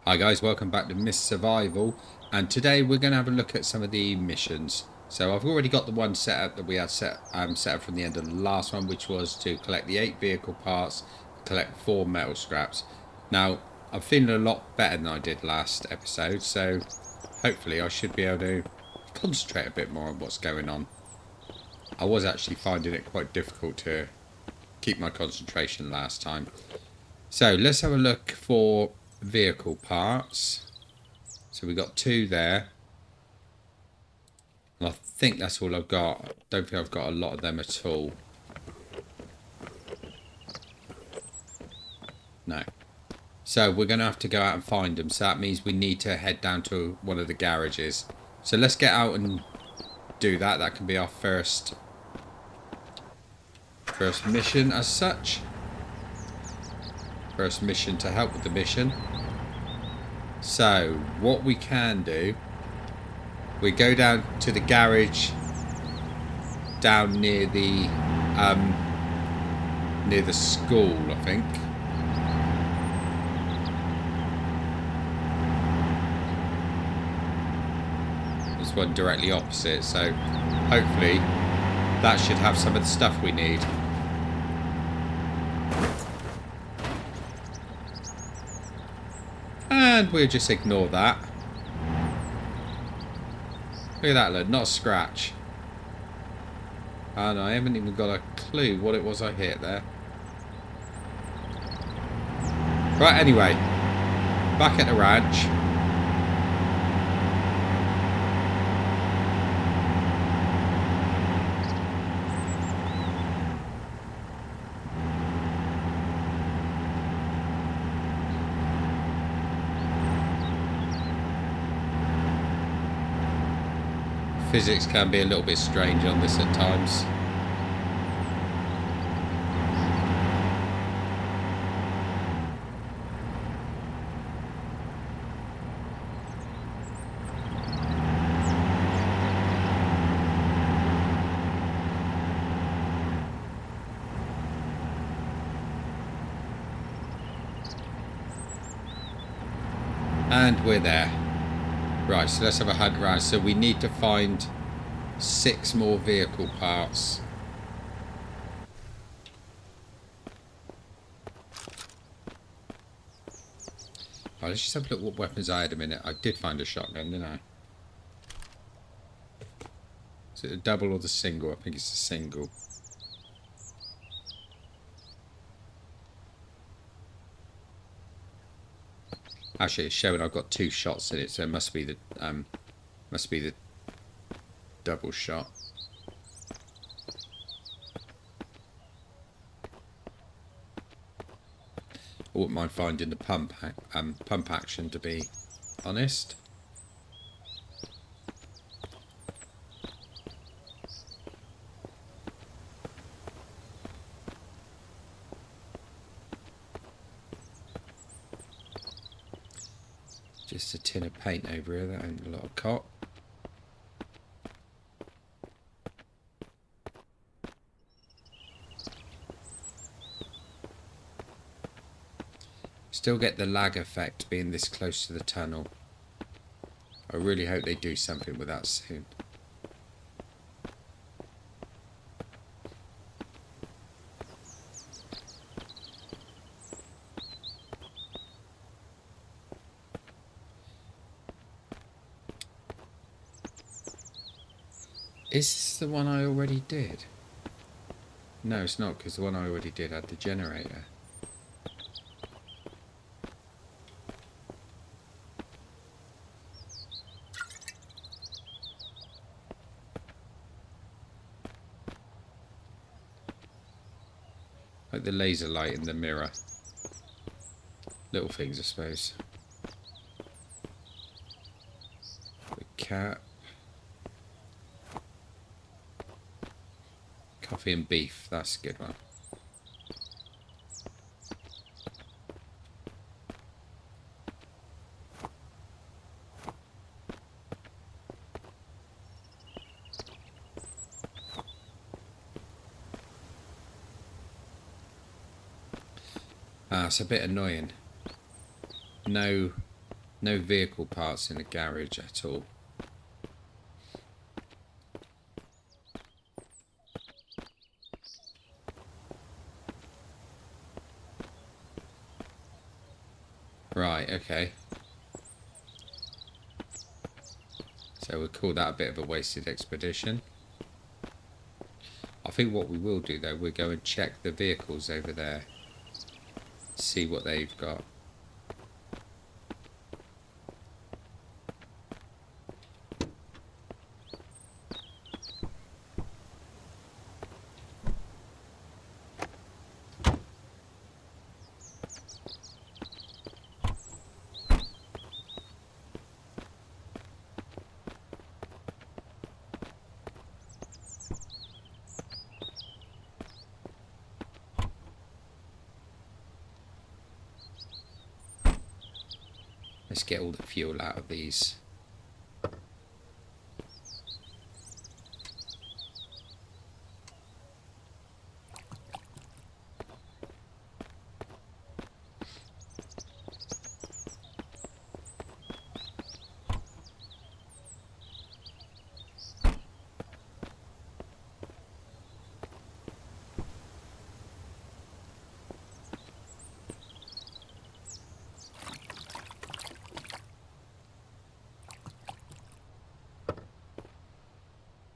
Hi guys, welcome back to Miss Survival, and today we're going to have a look at some of the missions. So I've already got the one set up that we had set up from the end of the last one, which was to collect the 8 vehicle parts, collect 4 metal scraps. Now I'm feeling a lot better than I did last episode, so hopefully I should be able to concentrate a bit more on what's going on. I was actually finding it quite difficult to keep my concentration last time. So let's have a look for vehicle parts. So we got 2 there. And I think that's all I've got. I don't think I've got a lot of them at all. No. So we're going to have to go out and find them. So that means we need to head down to one of the garages. So let's get out and do that. That can be our first mission as such. First mission to help with the mission. So what we can do, we go down to the garage down near the school, I think. There's one directly opposite, so hopefully that should have some of the stuff we need. And we'll just ignore that. Look at that, look, not a scratch. And I haven't even got a clue what it was I hit there. Right, anyway. Back at the ranch. Physics can be a little bit strange on this at times. And we're there. Right, so let's have a hunt around. So we need to find 6 more vehicle parts. Right, let's just have a look what weapons I had a minute. I did find a shotgun, didn't I? Is it a double or the single? I think it's a single. Actually, it's showing I've got 2 shots in it, so it must be the double shot. I wouldn't mind finding the pump action, to be honest. Just a tin of paint over here, that ain't a lot of cot. Still get the lag effect being this close to the tunnel. I really hope they do something with that soon. Is this the one I already did? No, it's not, because the one I already did had the generator. Like the laser light in the mirror. Little things, I suppose. The cat. Coffee and beef, that's a good one. Ah, it's a bit annoying. No No vehicle parts in the garage at all. Right, okay. So we'll call that a bit of a wasted expedition. I think what we will do though, we'll go and check the vehicles over there. See what they've got. Let's get all the fuel out of these.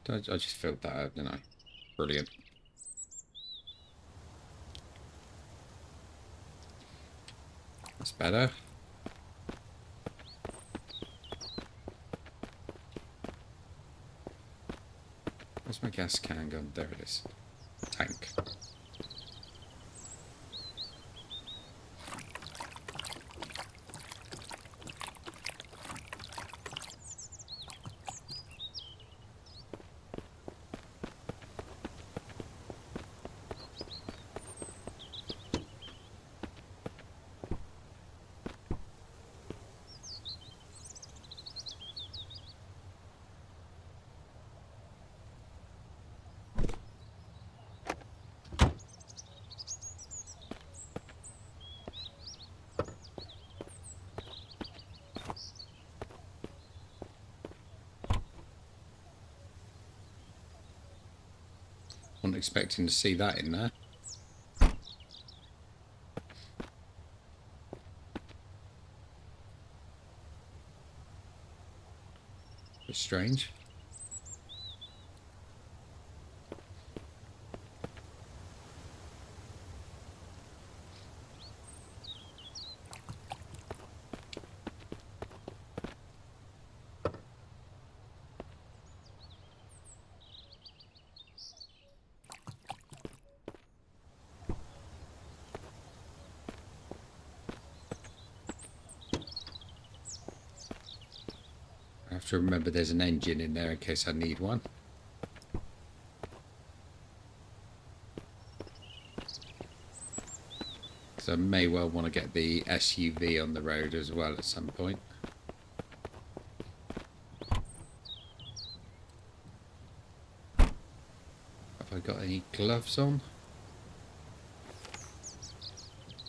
I just filled that out, didn't I? Brilliant. That's better. Where's my gas can gone? There it is. Tank. Wasn't expecting to see that in there. It's strange. I have to remember there's an engine in there in case I need one. So I may well want to get the SUV on the road as well at some point. Have I got any gloves on?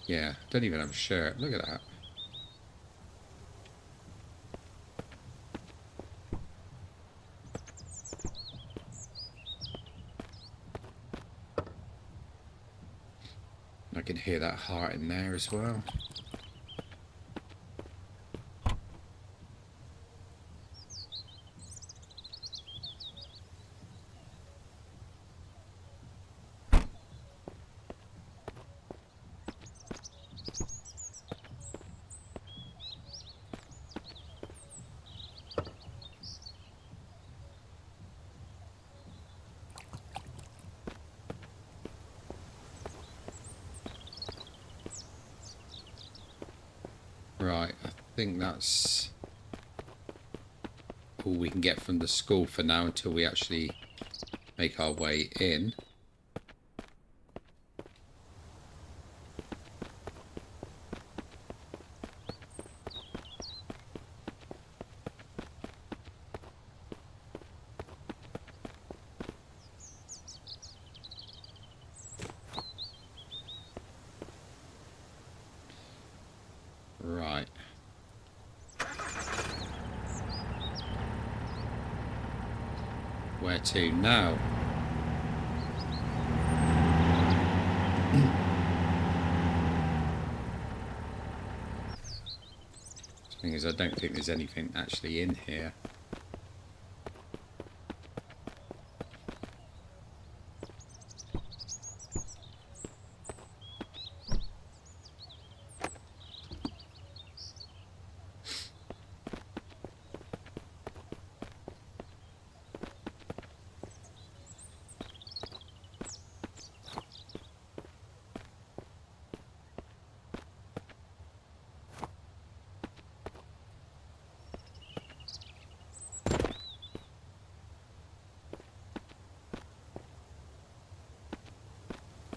Yeah, don't even have a shirt. Look at that. I can hear that heart in there as well. Right, I think that's all we can get from the school for now until we actually make our way in. Right. Where to now? The thing is, I don't think there's anything actually in here.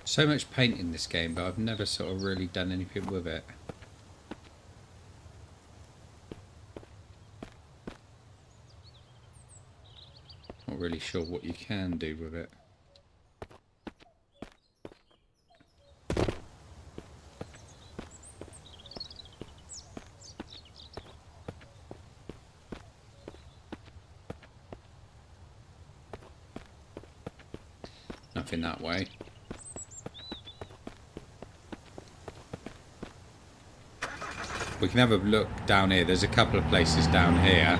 So much paint in this game, but I've never sort of really done anything with it. Not really sure what you can do with it. Nothing that way. We can have a look down here. There's a couple of places down here.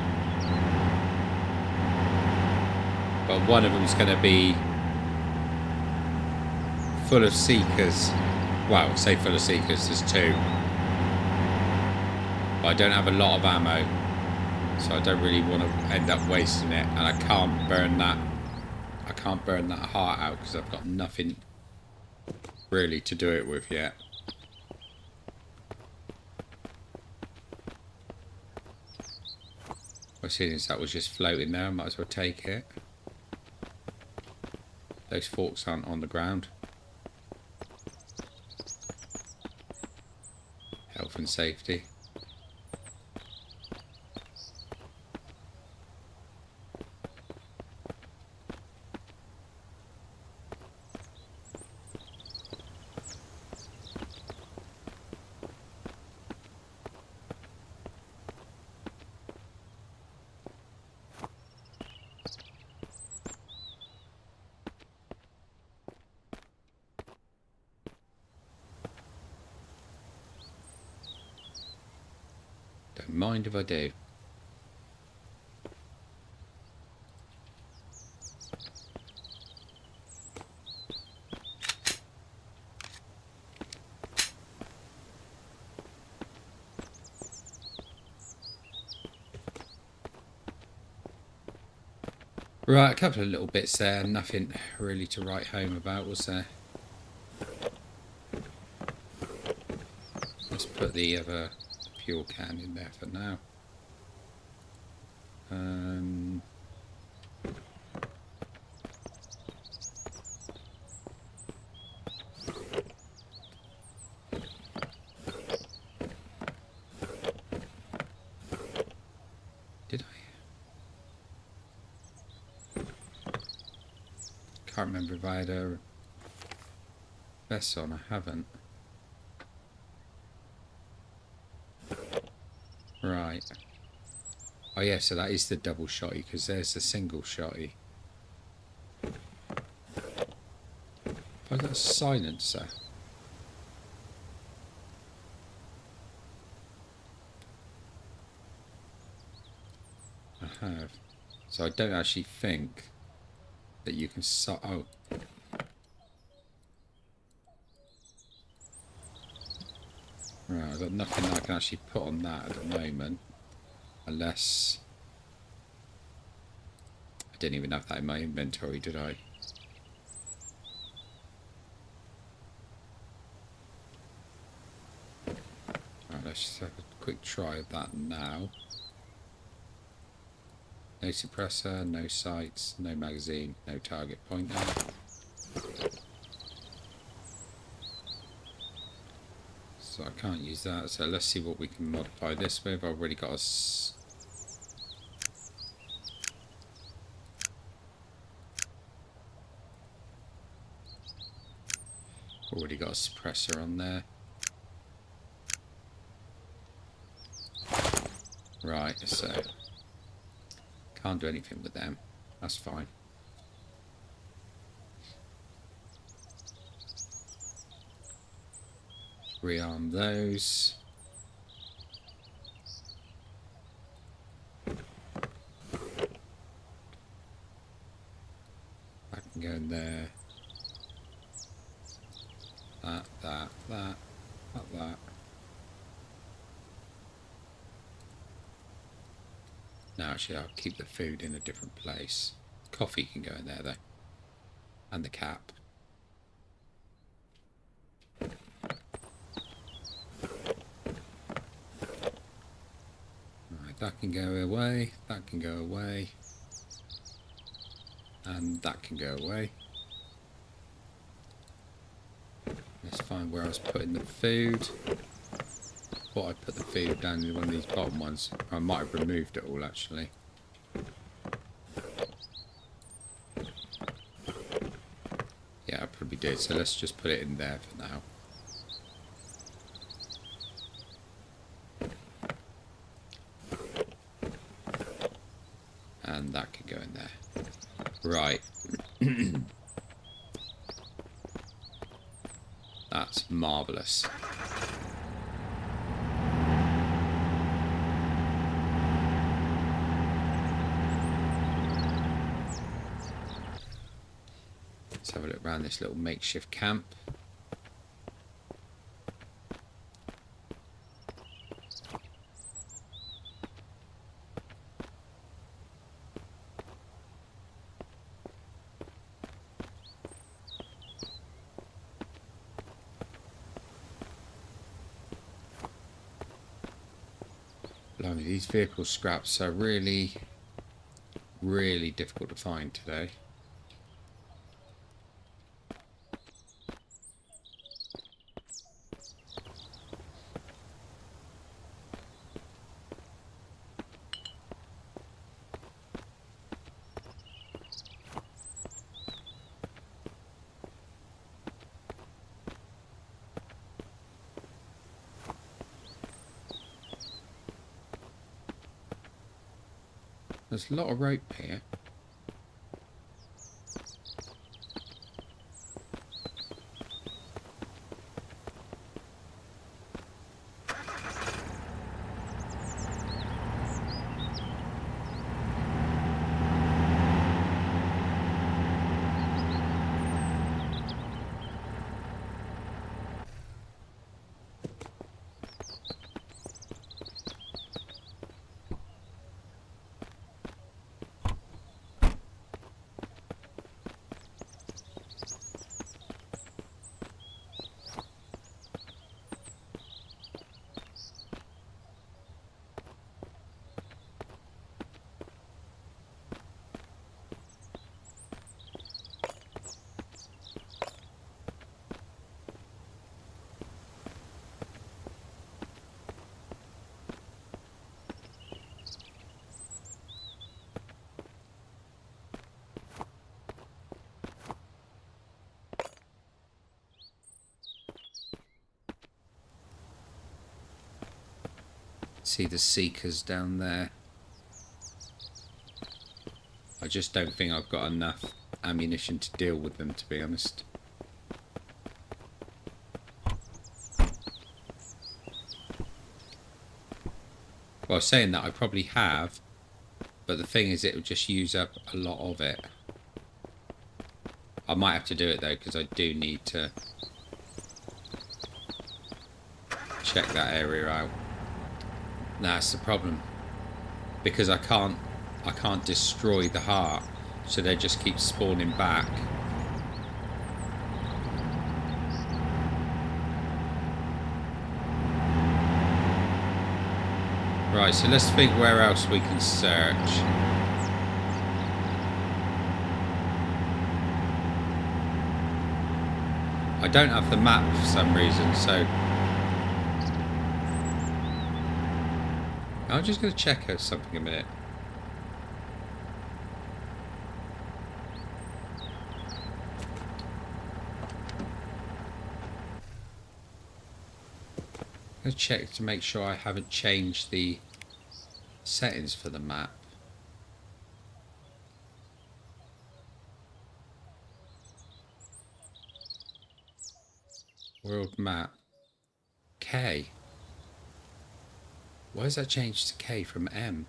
But one of them's going to be full of seekers. Well, say full of seekers, there's two. But I don't have a lot of ammo. So I don't really want to end up wasting it. And I can't burn that. I can't burn that heart out because I've got nothing really to do it with yet. Well, since that was just floating there, I might as well take it. Those forks aren't on the ground. Health and safety. Don't mind if I do. Right, a couple of little bits there, nothing really to write home about, was there? Let's put the other fuel can in there for now. Did I? Can't remember if I had a vest on. I haven't. Right. Oh yeah, so that is the double shotty, because there's the single shotty. Have I got a silencer? I have. So I don't actually think that you can oh. Right, I've got nothing that I can actually put on that at the moment. Unless... I didn't even have that in my inventory, did I? Right, let's just have a quick try of that now. No suppressor, no sights, no magazine, no target pointer. So I can't use that, so let's see what we can modify this with. I've already got a... already got a suppressor on there. Right, so... can't do anything with them. That's fine. Rearm those. That can go in there. That. No, actually, I'll keep the food in a different place. Coffee can go in there, though. And the cap. Right, that can go away. That can go away. And that can go away. Let's find where I was putting the food. Thought I'd put the food down in one of these bottom ones. I might have removed it all, actually. Yeah, I probably did. So let's just put it in there for now. And that can go in there. Right. That's marvellous. Let's have a look around this little makeshift camp. Blimey, these vehicle scraps are really, really difficult to find today. There's a lot of rope here. See the seekers down there. I just don't think I've got enough ammunition to deal with them, to be honest. Well, saying that, I probably have, but the thing is, it would just use up a lot of it. I might have to do it though, because I do need to check that area out. That's the problem, because I can't destroy the heart, so they just keep spawning back. Right, so let's think where else we can search. I don't have the map for some reason, so I'm just going to check out something a minute. I'm going to check to make sure I haven't changed the settings for the map. World map. K. Why has that changed to K from M?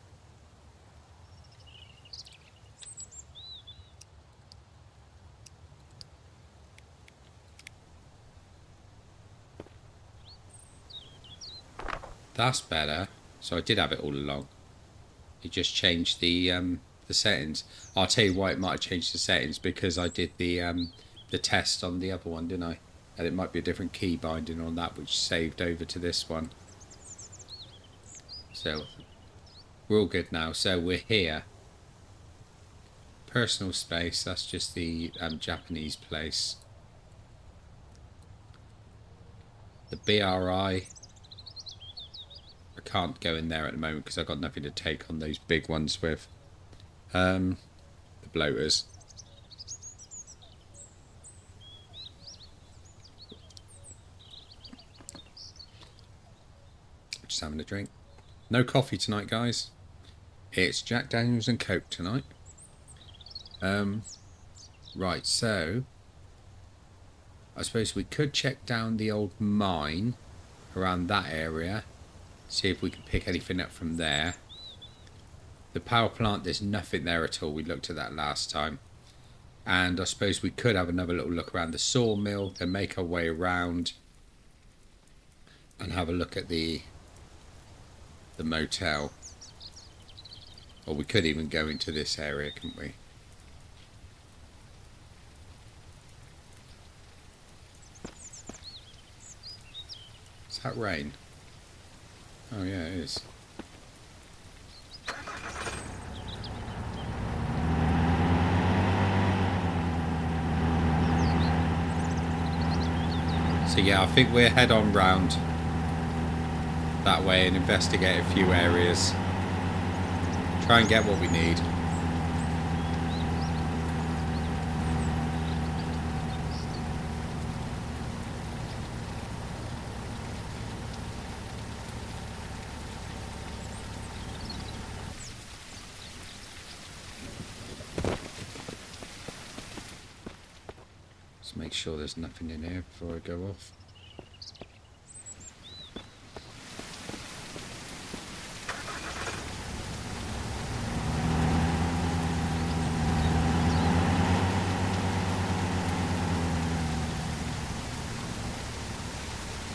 That's better. So I did have it all along. It just changed the settings. I'll tell you why it might have changed the settings, because I did the test on the other one, didn't I? And it might be a different key binding on that, which saved over to this one. So we're all good now. So we're here. Personal space. That's just the Japanese place. The BRI. I can't go in there at the moment because I've got nothing to take on those big ones with. The bloaters. Just having a drink. No coffee tonight, guys. It's Jack Daniels and Coke tonight. Right, so I suppose we could check down the old mine around that area, see if we can pick anything up from there. The power plant, there's nothing there at all. We looked at that last time. And I suppose we could have another little look around the sawmill, then make our way around and have a look at the motel. Or we could even go into this area, couldn't we? Is that rain? Oh yeah, it is. So yeah, I think we'll head on round that way and investigate a few areas. Try and get what we need. Just make sure there's nothing in here before I go off.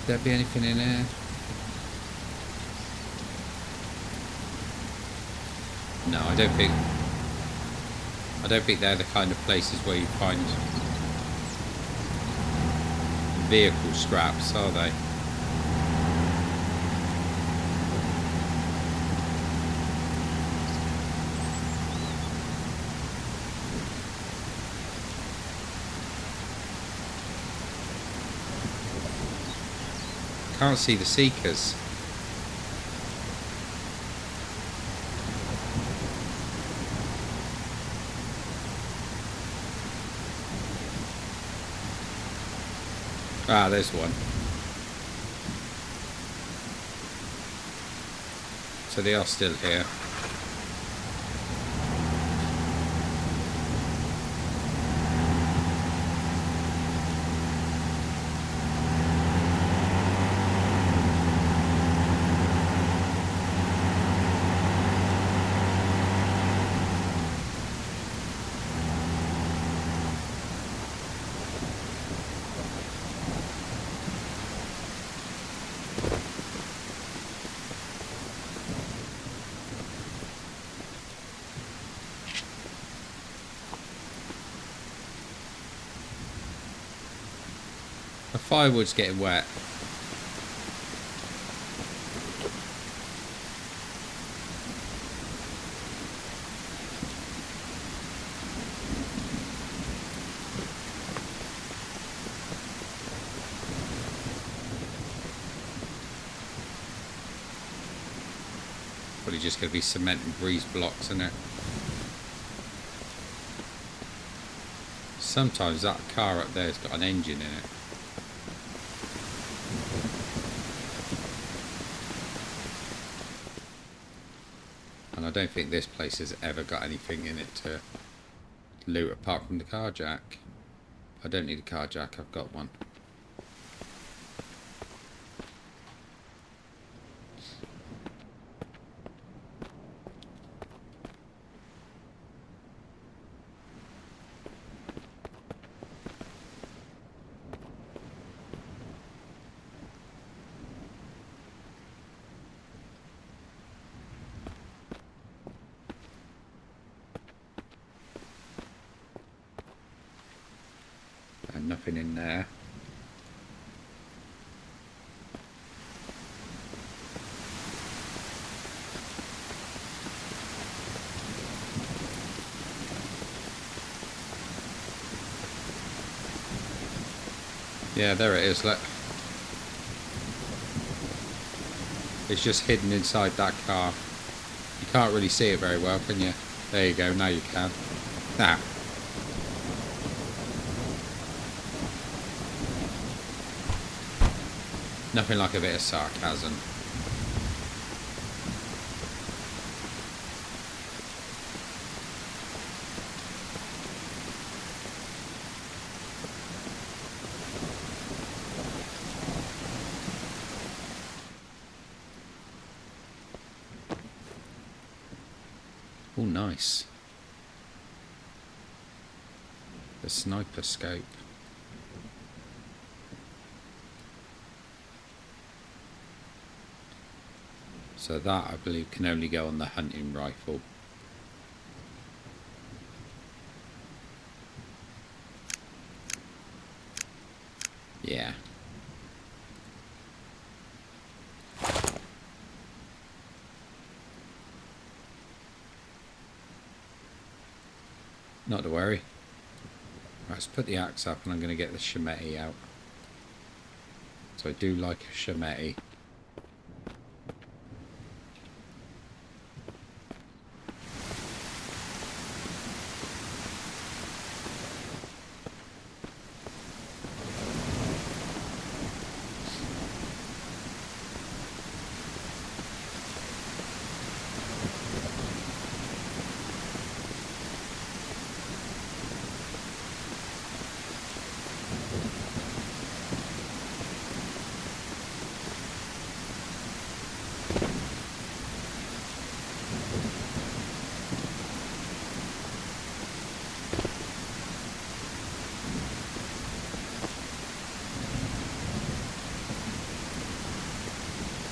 There be anything in there? No, I don't think they're the kind of places where you find vehicle scraps, are they? Can't see the seekers. Ah, there's one. So they are still here. The firewood's getting wet. Probably just going to be cement and breeze blocks, isn't it? Sometimes that car up there's got an engine in it. And I don't think this place has ever got anything in it to loot apart from the car jack. I don't need a car jack, I've got one. nothing in there. Yeah, there it is, look. It's just hidden inside that car. You can't really see it very well, can you? There you go, now you can. Now. Nothing like a bit of sarcasm. Oh, nice. The sniper scope. So that, I believe, can only go on the hunting rifle. Yeah. Not to worry. Right, let's put the axe up and I'm going to get the shemeti out. So I do like a shemeti.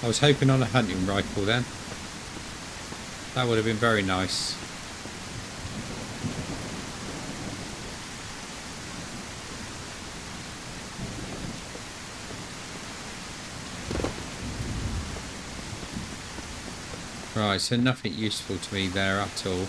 I was hoping on a hunting rifle then. That would have been very nice. Right, so nothing useful to me there at all.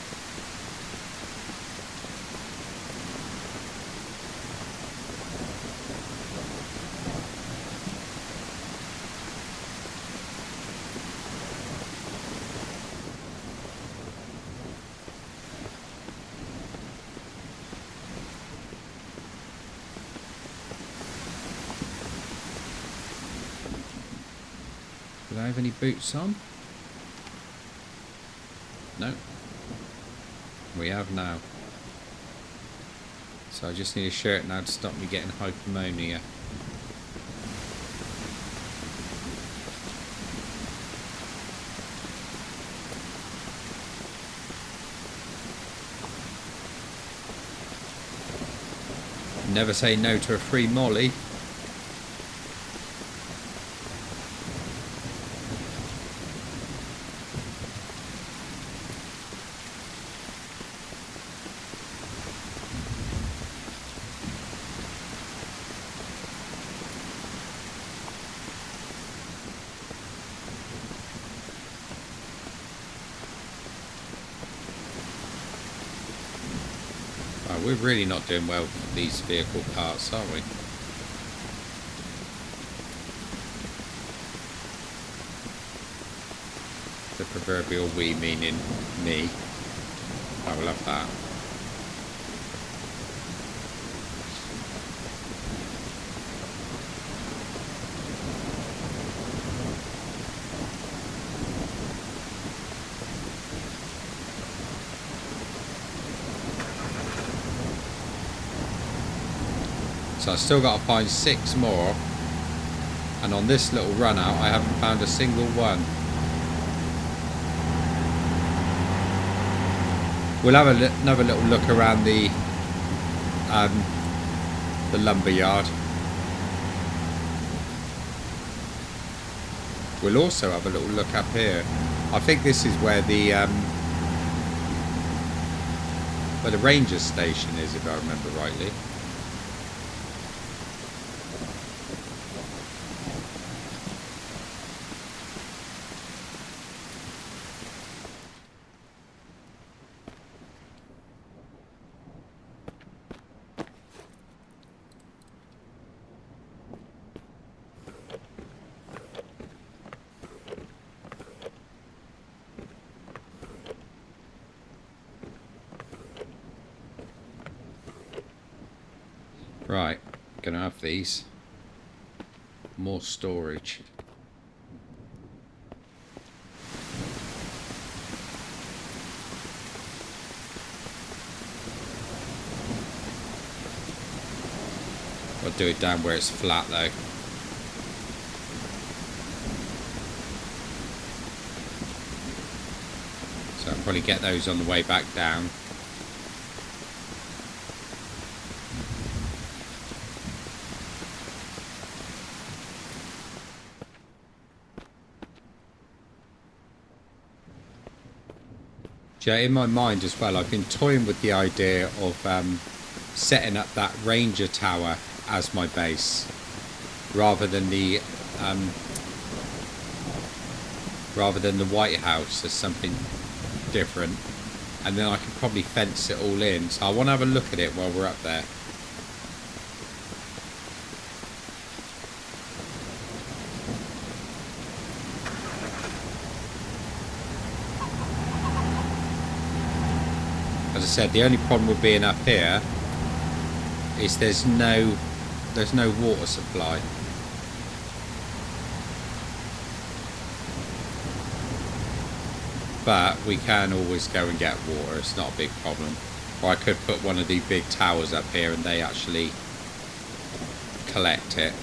Do I have any boots on? No. We have now. So I just need a shirt now to stop me getting hypomania. Never say no to a free molly. We're really not doing well with these vehicle parts, are we? The proverbial we meaning me. I will love that. So I've still got to find 6 more, and on this little run out I haven't found a single one. We'll have another little look around the lumber yard. We'll also have a little look up here. I think this is where the ranger station is, if I remember rightly. Right, gonna have these. More storage. I'll do it down where it's flat though. So I'll probably get those on the way back down. Yeah, in my mind as well, I've been toying with the idea of setting up that ranger tower as my base, rather than the White House as something different, and then I could probably fence it all in. So I want to have a look at it while we're up there. As I said, the only problem with being up here is there's no water supply. But we can always go and get water, it's not a big problem. Or I could put one of the big towers up here and they actually collect it.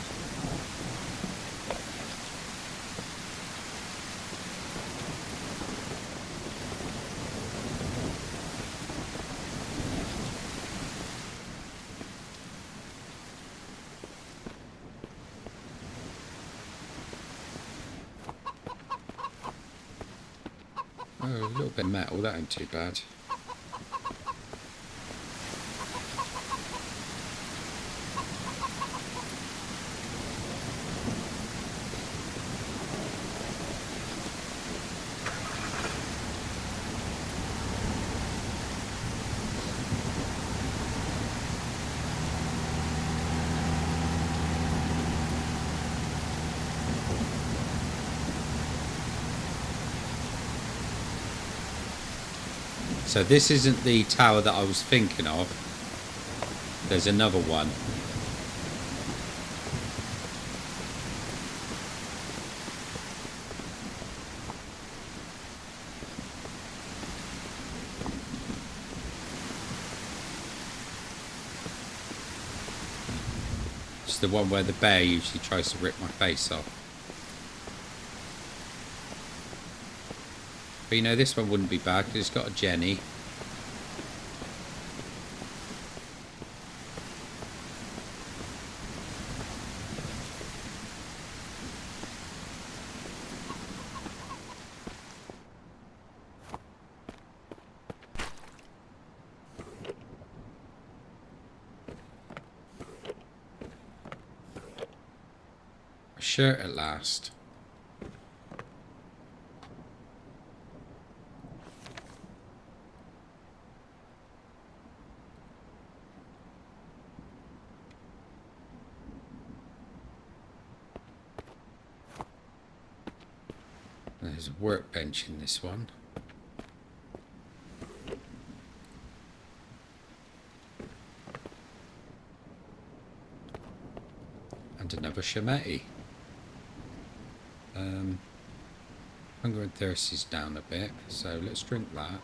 Oh, a little bit of metal, that ain't too bad. So this isn't the tower that I was thinking of. There's another one. It's the one where the bear usually tries to rip my face off. But you know, this one wouldn't be bad because it's got a Jenny. A shirt at last. There's a workbench in this one. And another Shemeti. Hunger and thirst is down a bit, so let's drink that.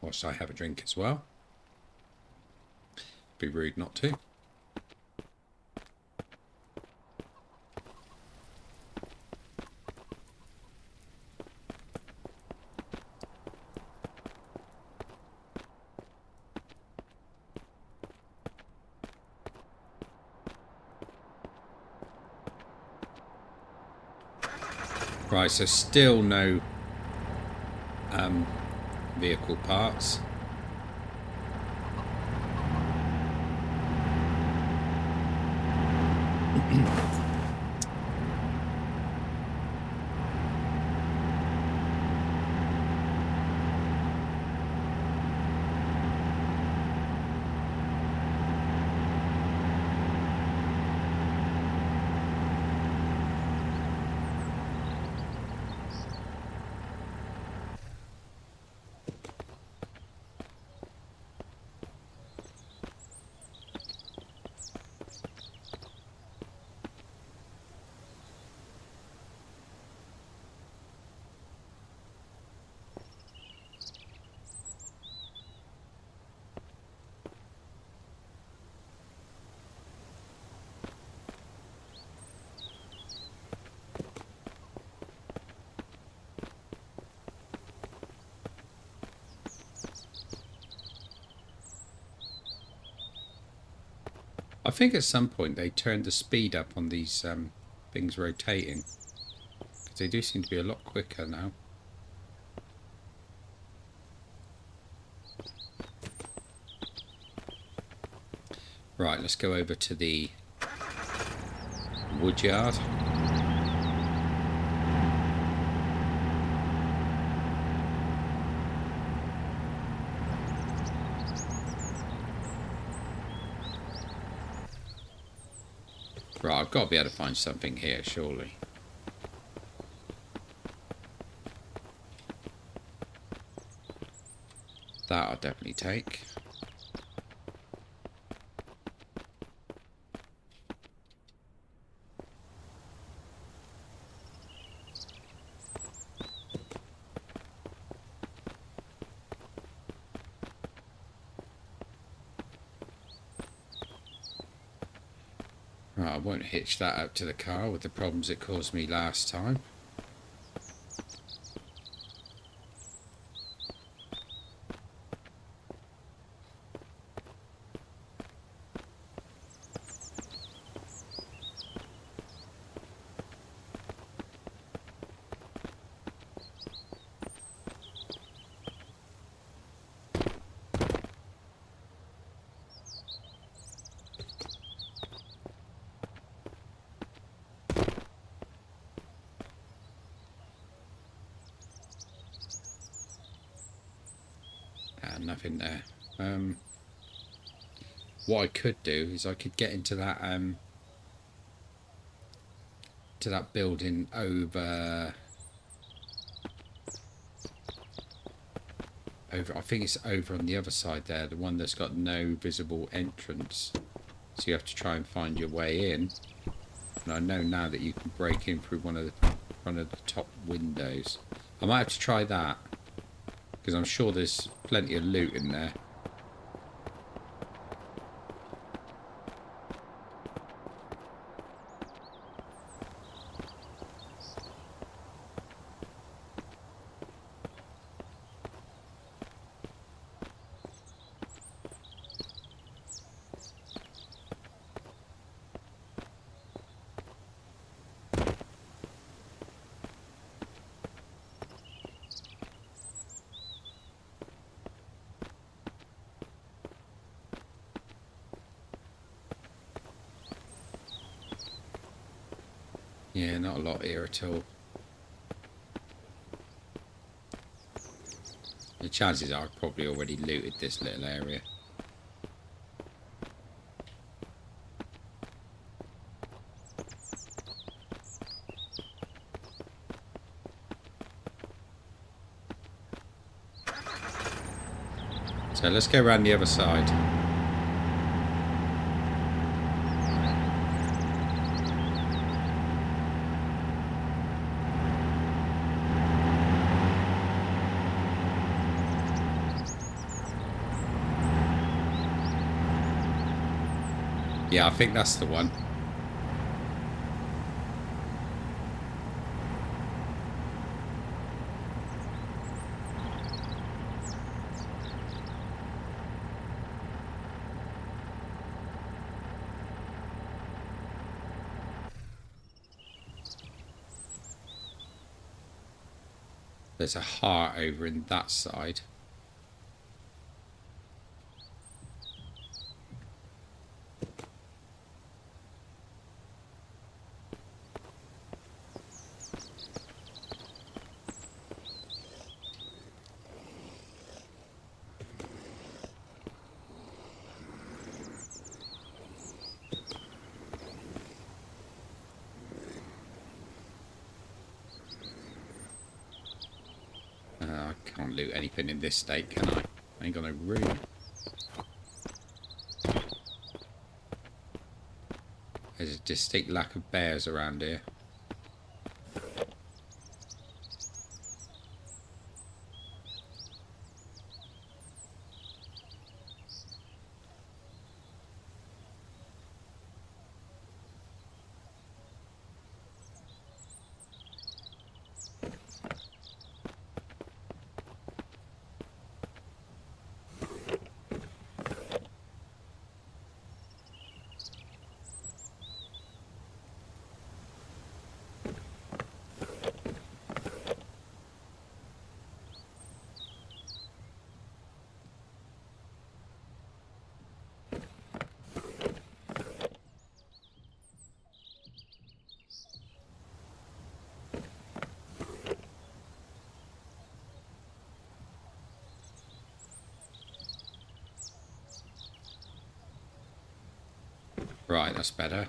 Whilst I have a drink as well. Be rude not to. Right, so still no vehicle parts. I think at some point they turned the speed up on these things rotating. Because they do seem to be a lot quicker now. Right, let's go over to the woodyard. Right, I've got to be able to find something here, surely. That I'll definitely take. Right, I won't hitch that up to the car with the problems it caused me last time. Nothing there. What I could do is I could get into that to that building over. I think it's over on the other side there, the one that's got no visible entrance. So you have to try and find your way in. And I know now that you can break in through one of the top windows. I might have to try that, because I'm sure there's plenty of loot in there. Yeah, not a lot here at all. The chances are I've probably already looted this little area. So let's go around the other side. Yeah, I think that's the one. There's a heart over in that side. I can't loot anything in this state, can I? I ain't got no room. There's a distinct lack of bears around here. Right, that's better.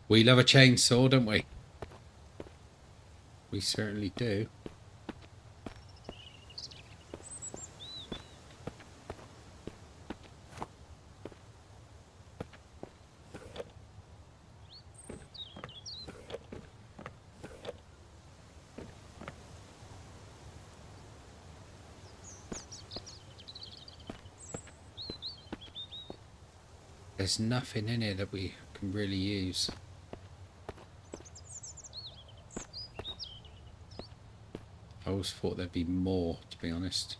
We love a chainsaw, don't we? We certainly do. There's nothing in here that we can really use. I always thought there'd be more, to be honest.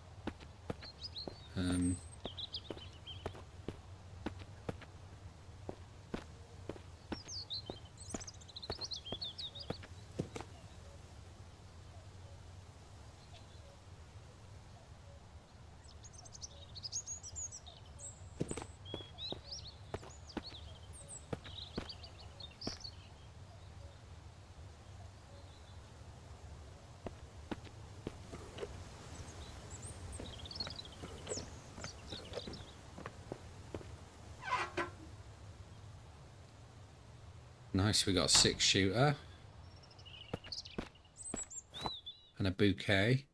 Nice, we got a 6-shooter. And a bouquet.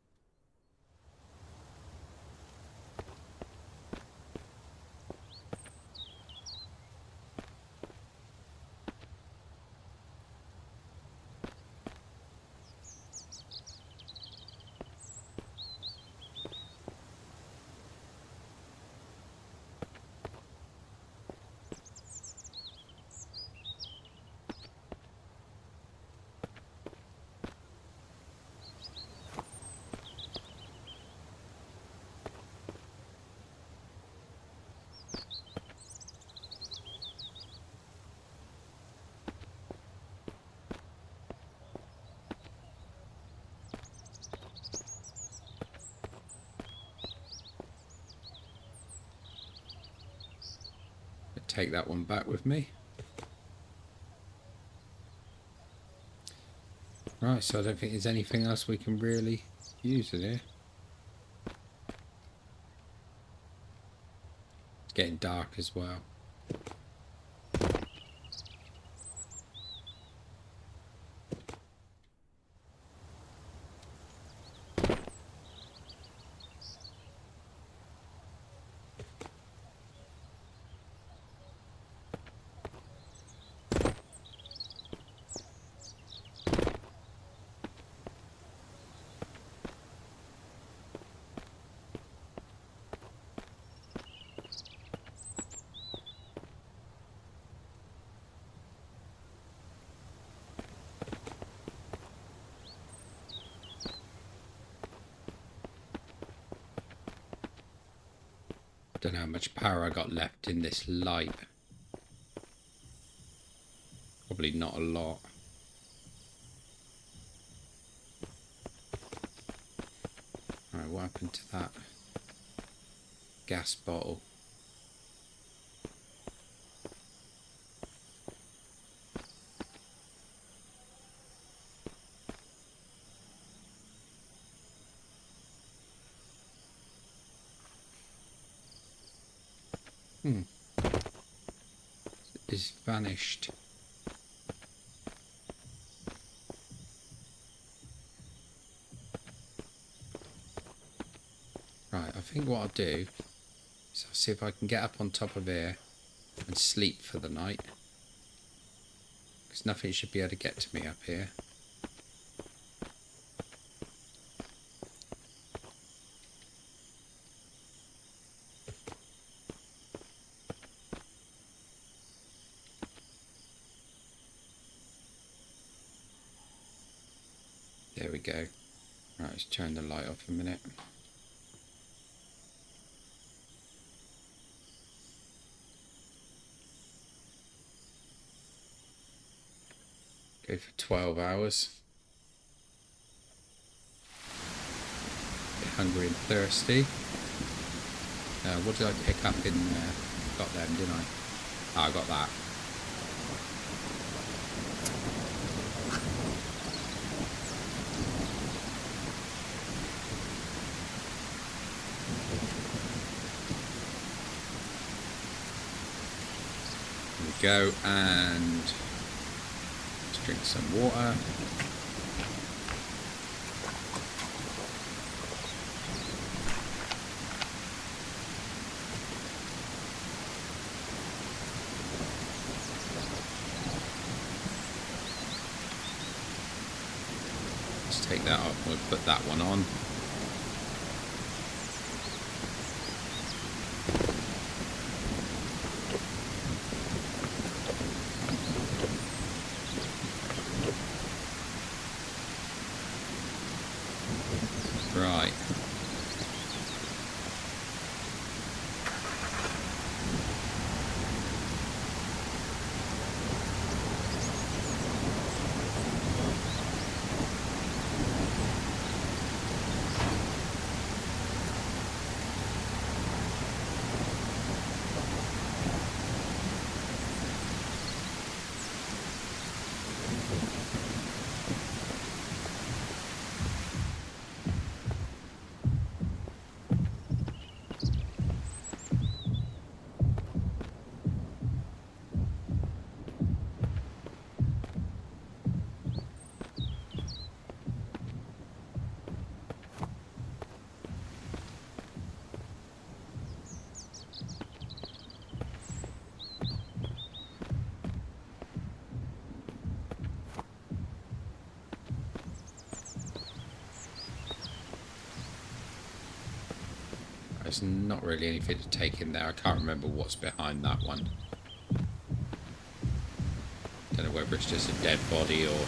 take that one back with me. Right, so I don't think there's anything else we can really use in here. It's getting dark as well. Don't know how much power I got left in this light. Probably not a lot. Alright, what happened to that gas bottle? It's vanished. Right, I think what I'll do is I'll see if I can get up on top of here and sleep for the night. Because nothing should be able to get to me up here. There we go. Right, let's turn the light off a minute. Go for 12 hours. Get hungry and thirsty. What did I pick up in there? Got them, didn't I? Oh, I got that. There we go, and let's drink some water. Take that off, we'll put that one on. Right. There's not really anything to take in there. I can't remember what's behind that one. Don't know whether it's just a dead body or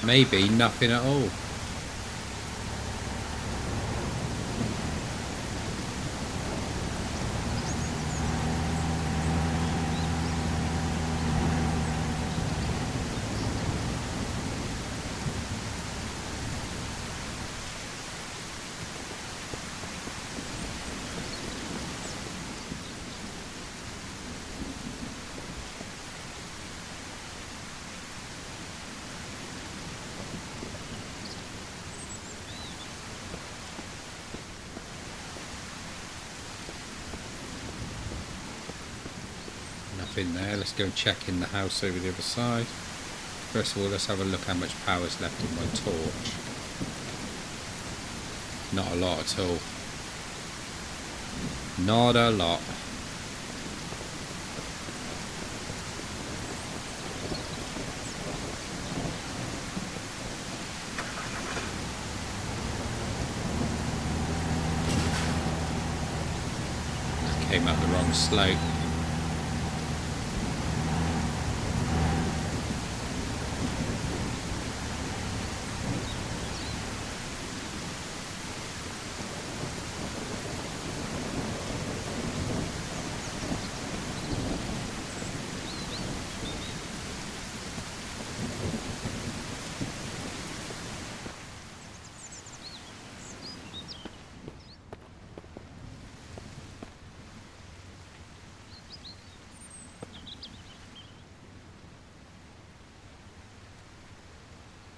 maybe nothing at all. in there. Let's go check in the house over the other side. First of all, let's have a look how much power is left in my torch. Not a lot at all. Not a lot. Came up the wrong slope.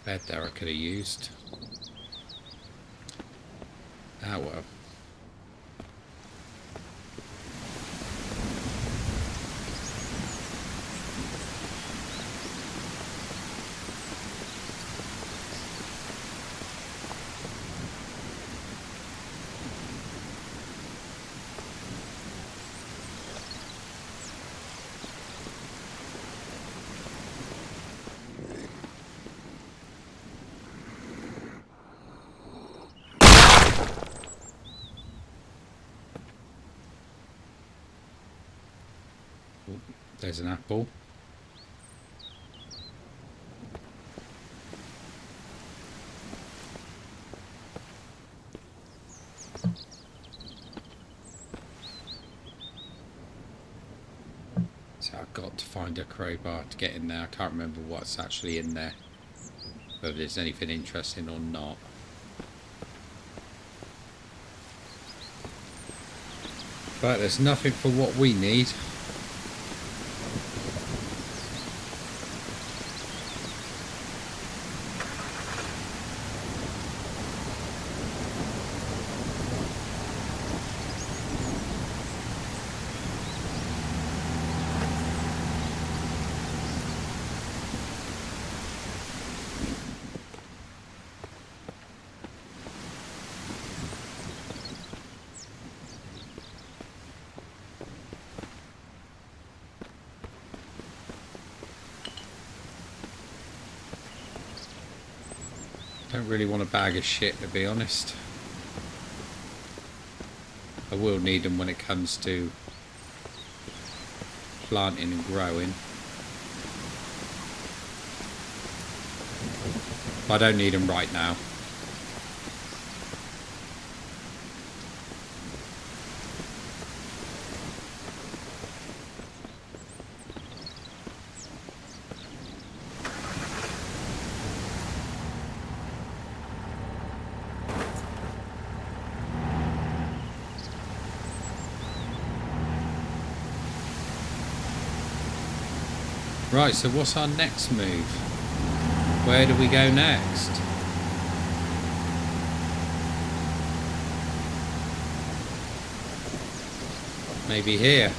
Bed there I could have used. Ah well. There's an apple. So I've got to find a crowbar to get in there. I can't remember what's actually in there, whether there's anything interesting or not. But there's nothing for what we need. Don't really want a bag of shit, to be honest. I will need them when it comes to planting and growing. But I don't need them right now. Right, so what's our next move? Where do we go next? Maybe here.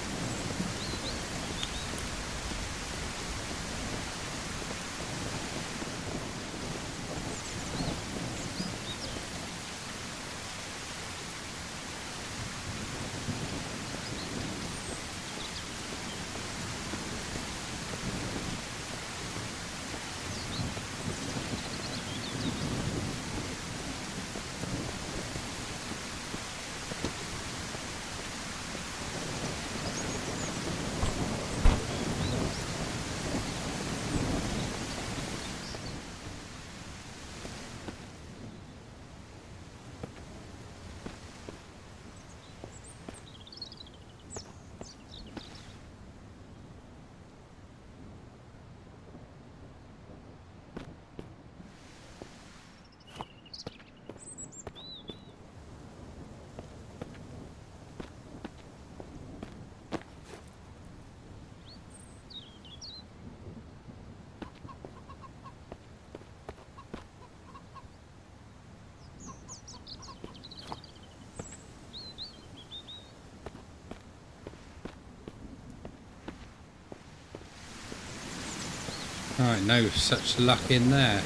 Right, no such luck in there. I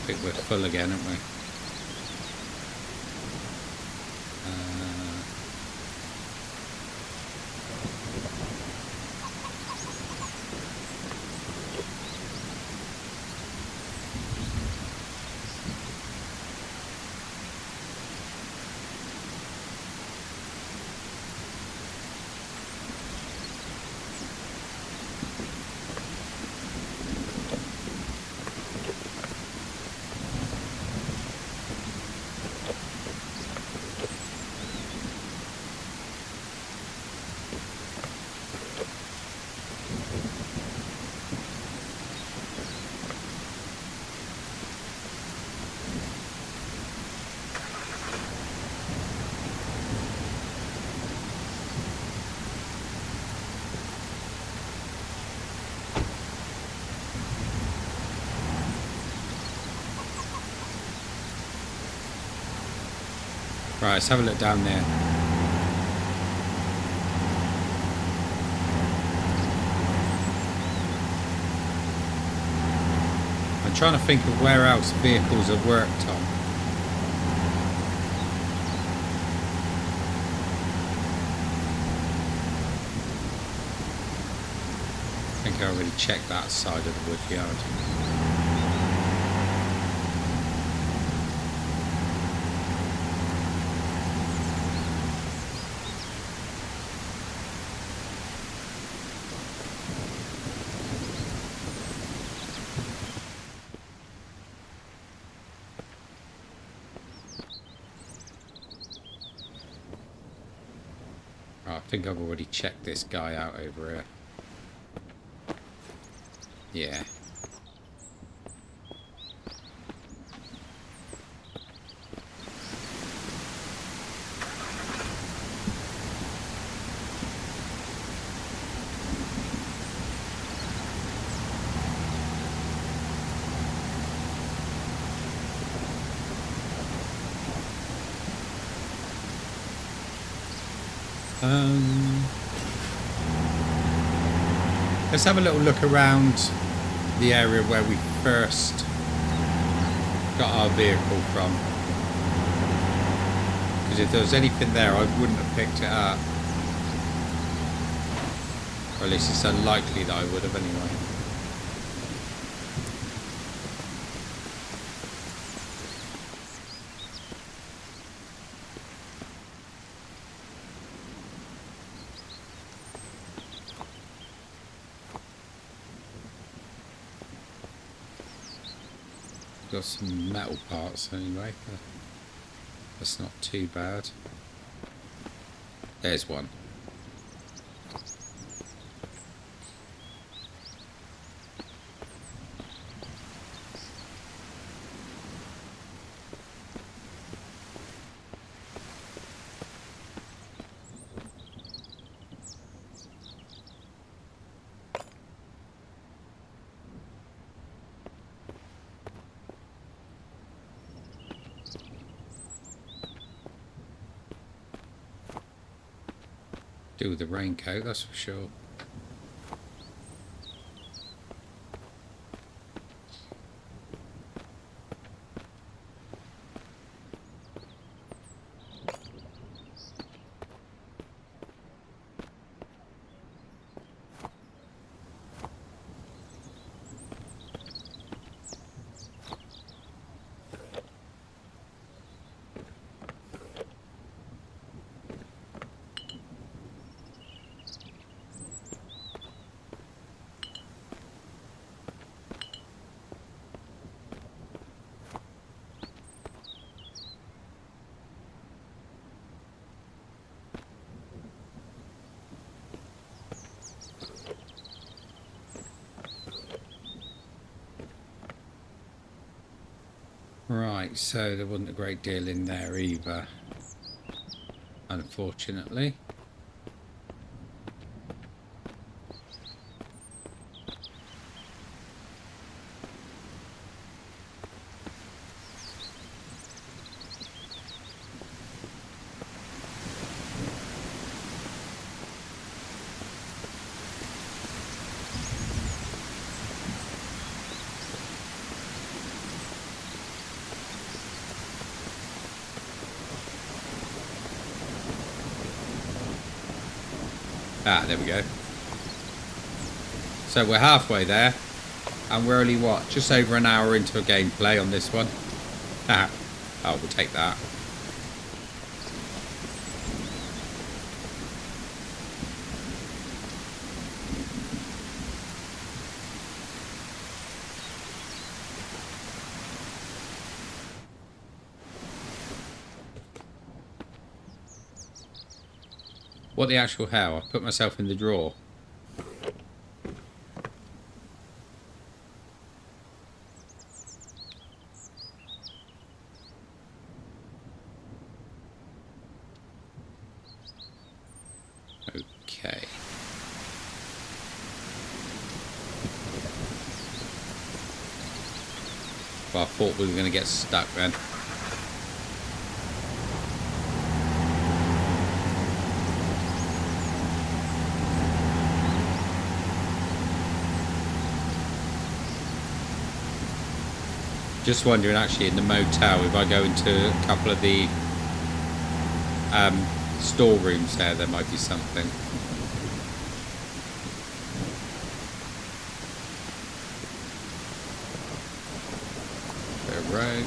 think we're full again, aren't we? Right, let's have a look down there. I'm trying to think of where else vehicles have worked on. I think I already checked that side of the wood yard. I think I've already checked this guy out over here. Yeah. Let's have a little look around the area where we first got our vehicle from. Because if there was anything there, I wouldn't have picked it up. Or at least it's unlikely that I would have anyway. Got some metal parts anyway. That's not too bad. There's one. Do with the raincoat, that's for sure. Right, so there wasn't a great deal in there either, unfortunately. Ah, there we go. So we're halfway there, and we're only, what, just over an hour into a gameplay on this one. Ah, oh, we'll take that. What the actual hell? I put myself in the drawer. Okay. Well, I thought we were going to get stuck then. Just wondering, actually, in the motel, if I go into a couple of the storerooms there might be something. Right.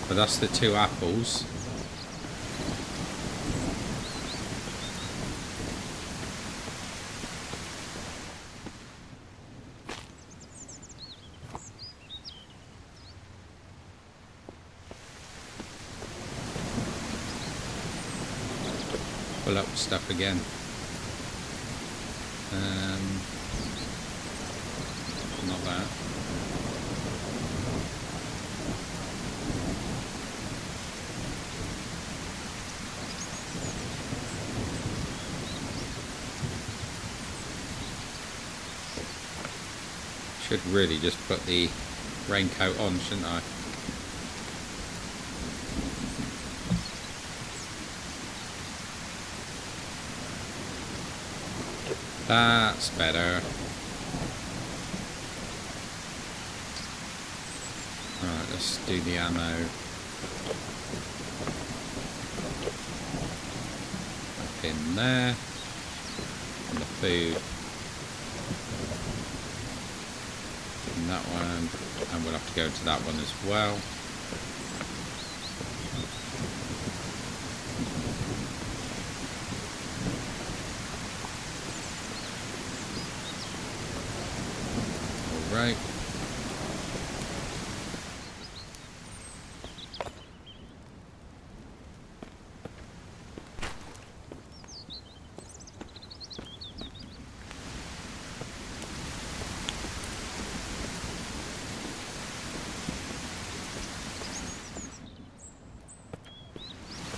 But that's the 2 apples. Pull up stuff again. Not that. Should really just put the raincoat on, shouldn't I? That's better. Alright, let's do the ammo. Up in there. And the food. And that one. And we'll have to go to that one as well. Right.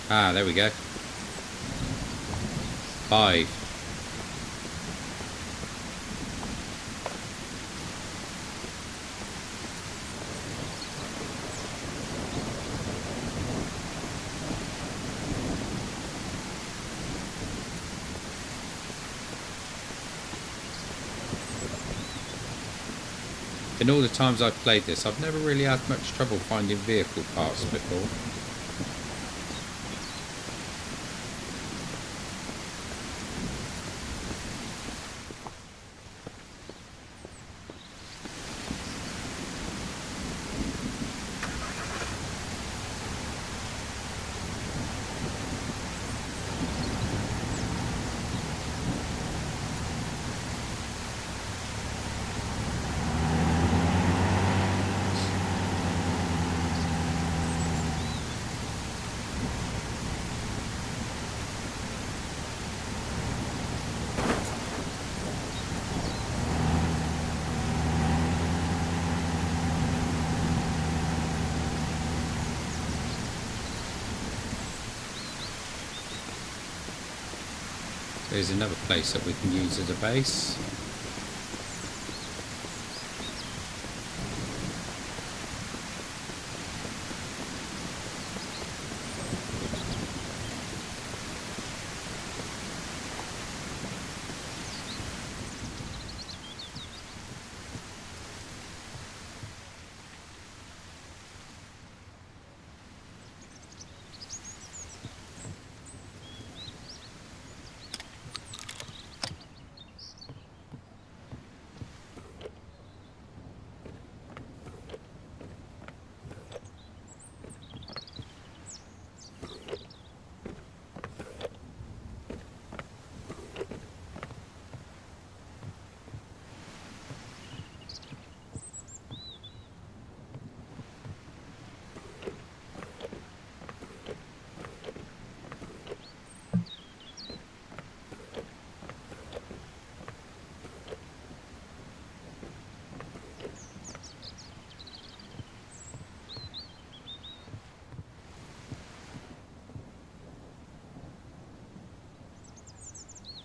Ah, there we go. 5. In all the times I've played this, I've never really had much trouble finding vehicle parts before. There's another place that we can use as a base.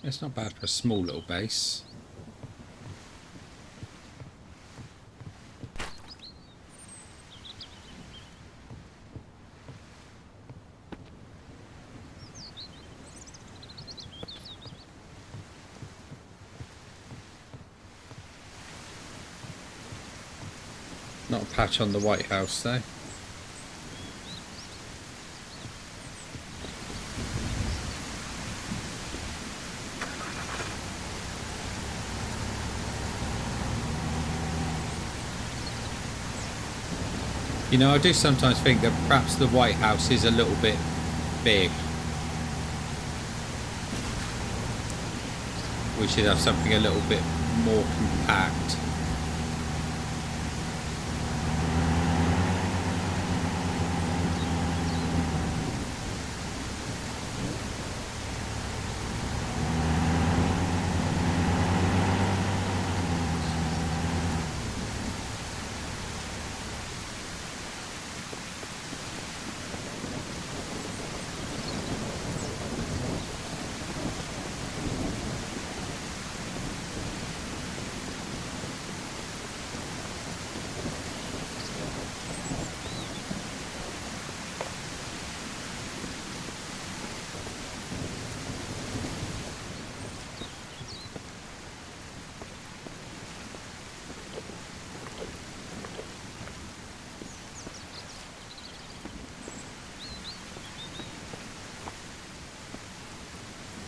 It's not bad for a small little base. Not a patch on the White House though. You know, I do sometimes think that perhaps the White House is a little bit big. We should have something a little bit more compact.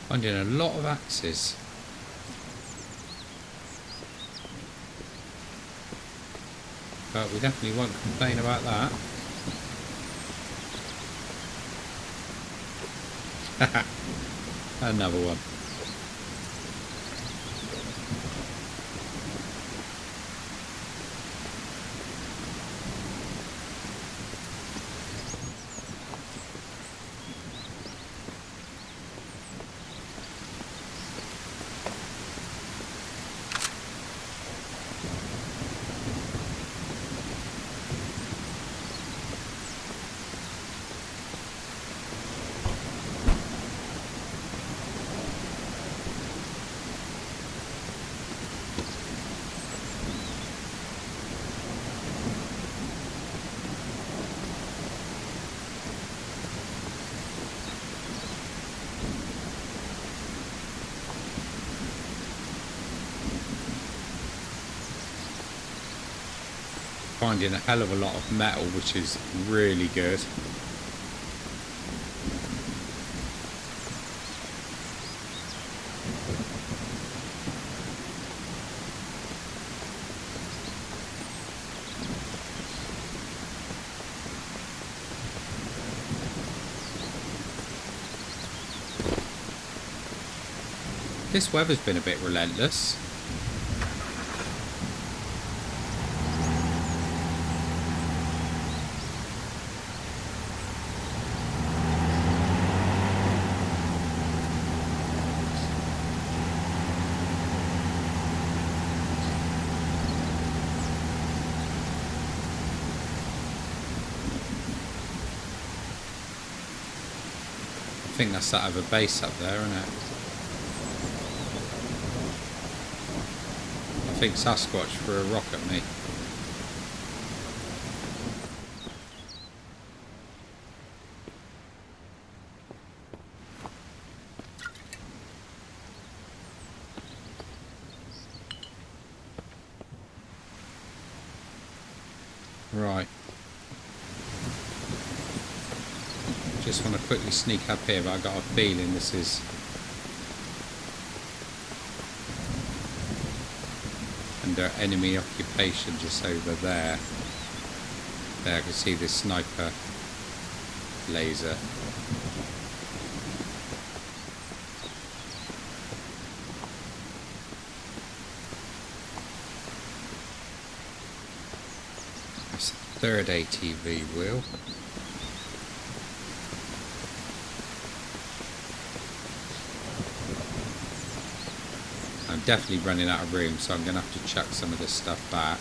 Finding a lot of axes. But we definitely won't complain about that. Another one. Finding a hell of a lot of metal, which is really good. This weather's been a bit relentless. I think that's that other base up there, isn't it? think Sasquatch threw a rock at me. Right. Just want to quickly sneak up here, but I've got a feeling this is... under enemy occupation just over there. There, I can see this sniper laser. It's a third ATV wheel. I'm definitely running out of room, so I'm going to have to chuck some of this stuff back.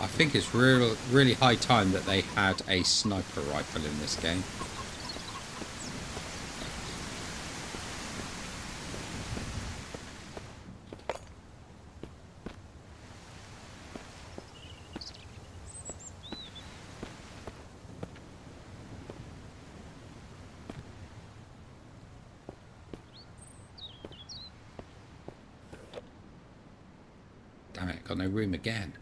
I think it's really high time that they had a sniper rifle in this game. Damn it, got no room again.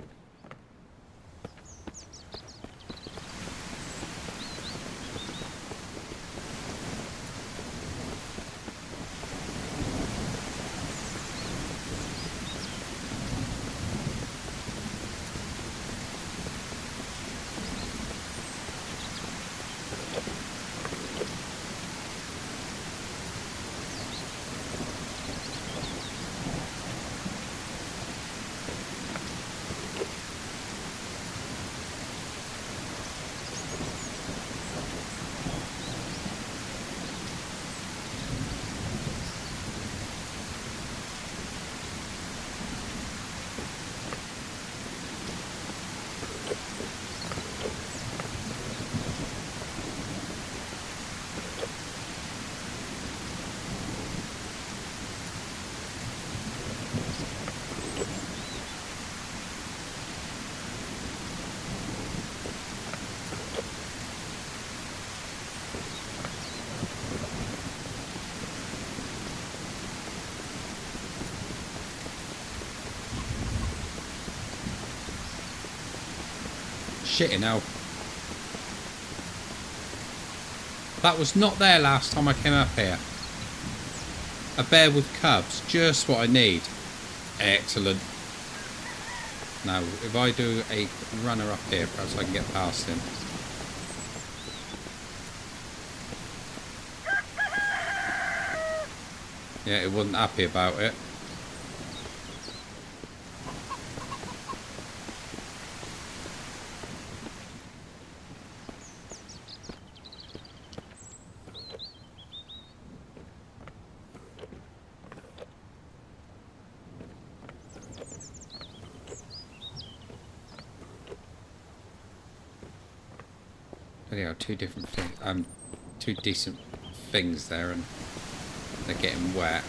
Shitting hell. That was not there last time I came up here. A bear with cubs, just what I need. Excellent. Now, if I do a runner up here, perhaps I can get past him. Yeah, it wasn't happy about it. There are two different things, two decent things there, and they're getting wet.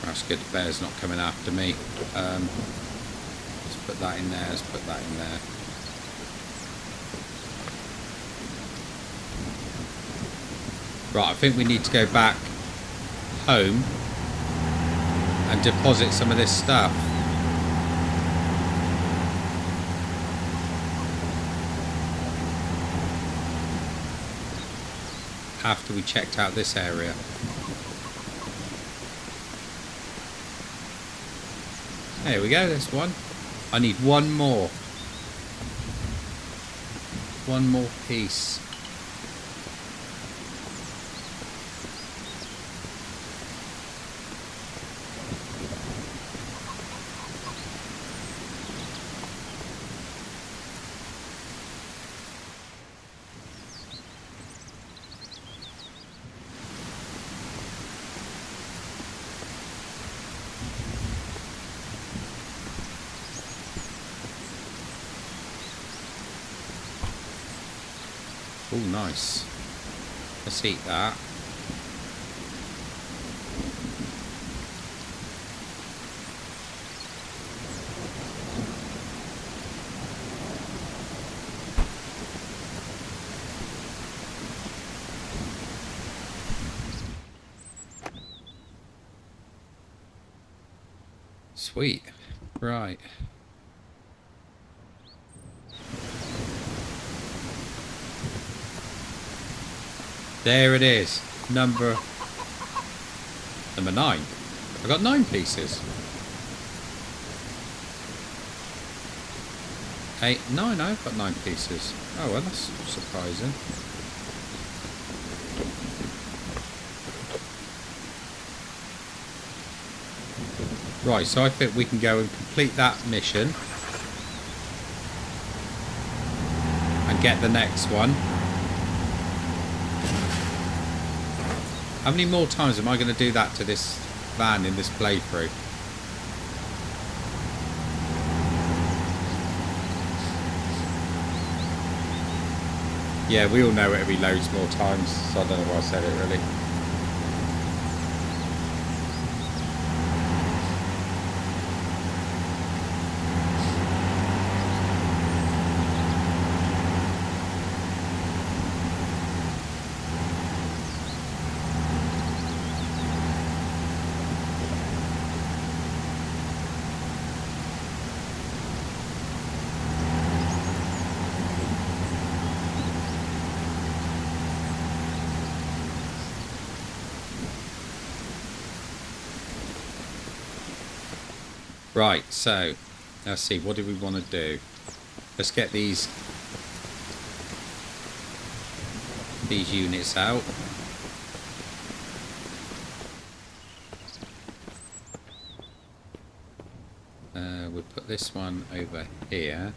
That's good, the bear's not coming after me. Let's put that in there, let's put that in there. Right, I think we need to go back home and deposit some of this stuff. After we checked out this area. There we go, there's one. I need one more. One more piece. Oh, nice. Let's eat that. Sweet. Right. There it is. Number 9. I got 9 pieces. 8, 9. I've got 9 pieces. Oh well, that's surprising. Right, so I think we can go and complete that mission and get the next one. How many more times am I going to do that to this van in this playthrough? Yeah, we all know it'll be loads more times, so I don't know why I said it really. Right, so let's see, what do we want to do? Let's get these units out. We'll put this one over here.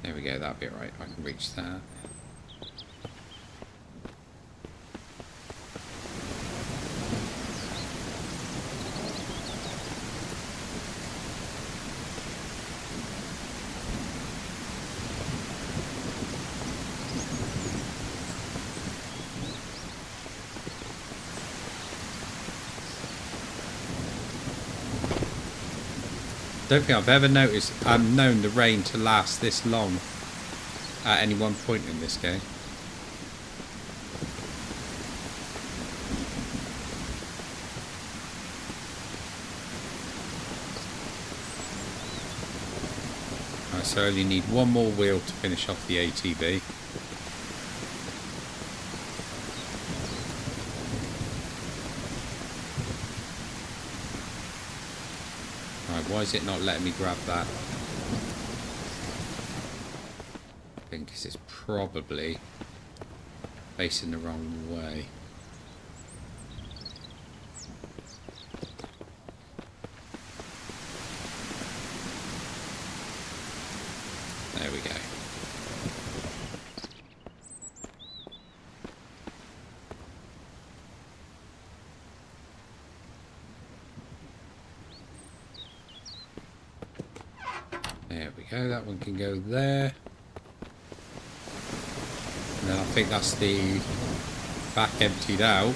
There we go, that'll be alright, I can reach that. Don't think I've ever known the rain to last this long at any one point in this game. Right, so I only need one more wheel to finish off the ATV. Why is it not letting me grab that? I think it's probably facing the wrong way. There we go. There we go, that one can go there. And then I think that's the back emptied out.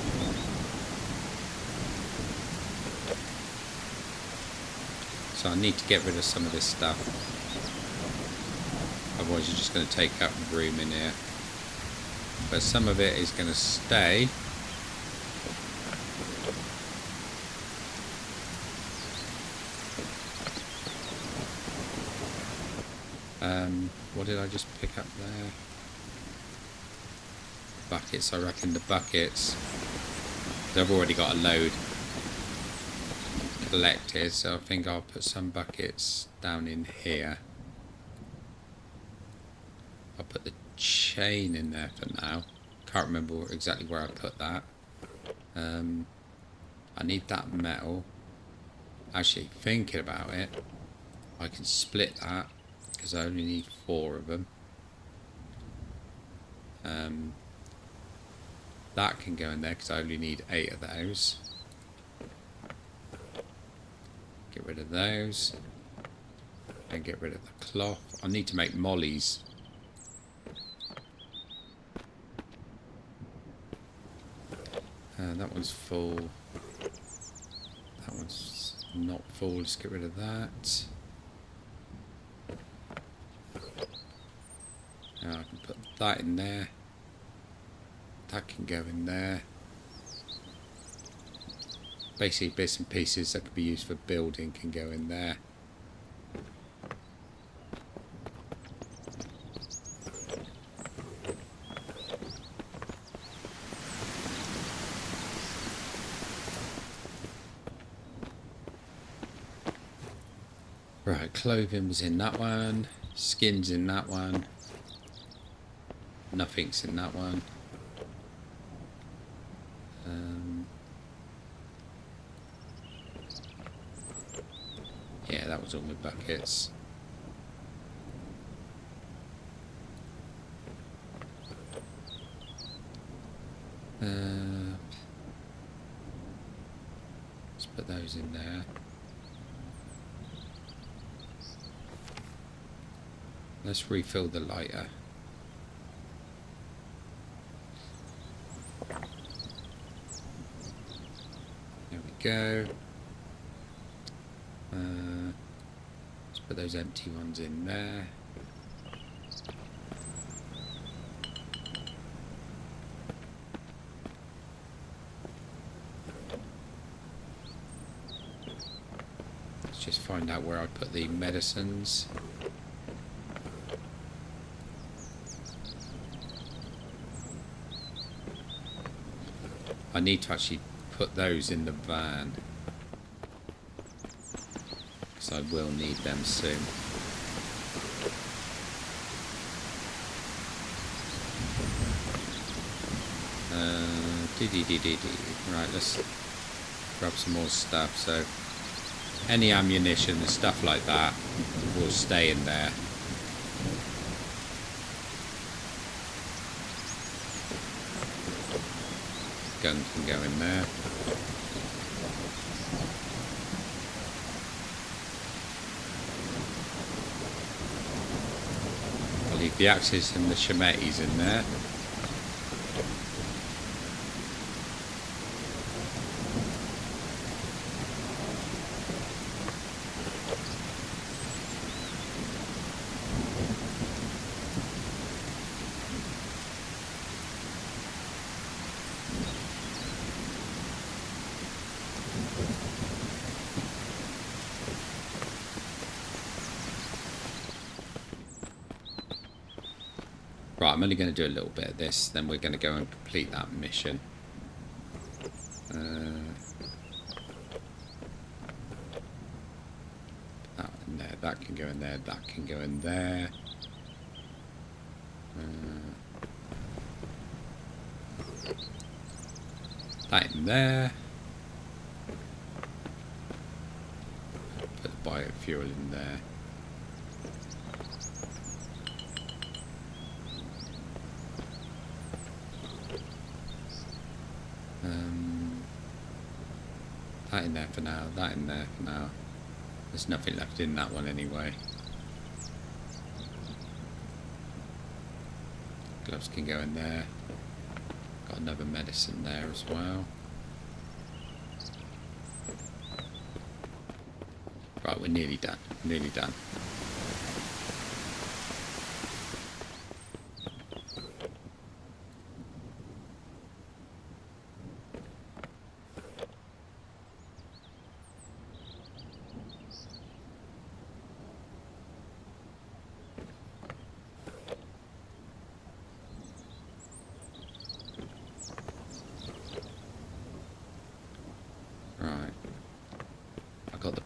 So I need to get rid of some of this stuff. Otherwise you're just going to take up room in here. but some of it is going to stay. What did I just pick up there? Buckets, I reckon the buckets. I've already got a load collected, so I think I'll put some buckets down in here. I'll put the chain in there for now. Can't remember exactly where I put that. I need that metal. Actually, thinking about it, I can split that because I only need 4 of them. That can go in there because I only need 8 of those. Get rid of those. And get rid of the cloth. I need to make mollies. That one's full. That one's not full. Let's get rid of that. Now I can put that in there. That can go in there. Basically bits and pieces that could be used for building can go in there. Right, clothing was in that one. Skins in that one. Nothing's in that one. Yeah, that was all my buckets. Let's put those in there. Let's refill the lighter. There we go. Let's put those empty ones in there. Let's just find out where I put the medicines. I need to actually put those in the van, because I will need them soon. Right, let's grab some more stuff. So any ammunition and stuff like that will stay in there. Gun can go in there. I'll leave the axes and the shametis in there. Right, I'm only going to do a little bit of this, then we're going to go and complete that mission. That in there, that can go in there, that can go in there. That in there. Put the biofuel in there. That in there for now, that in there for now. There's nothing left in that one anyway. Gloves can go in there. Got another medicine there as well. Right, we're nearly done. Nearly done.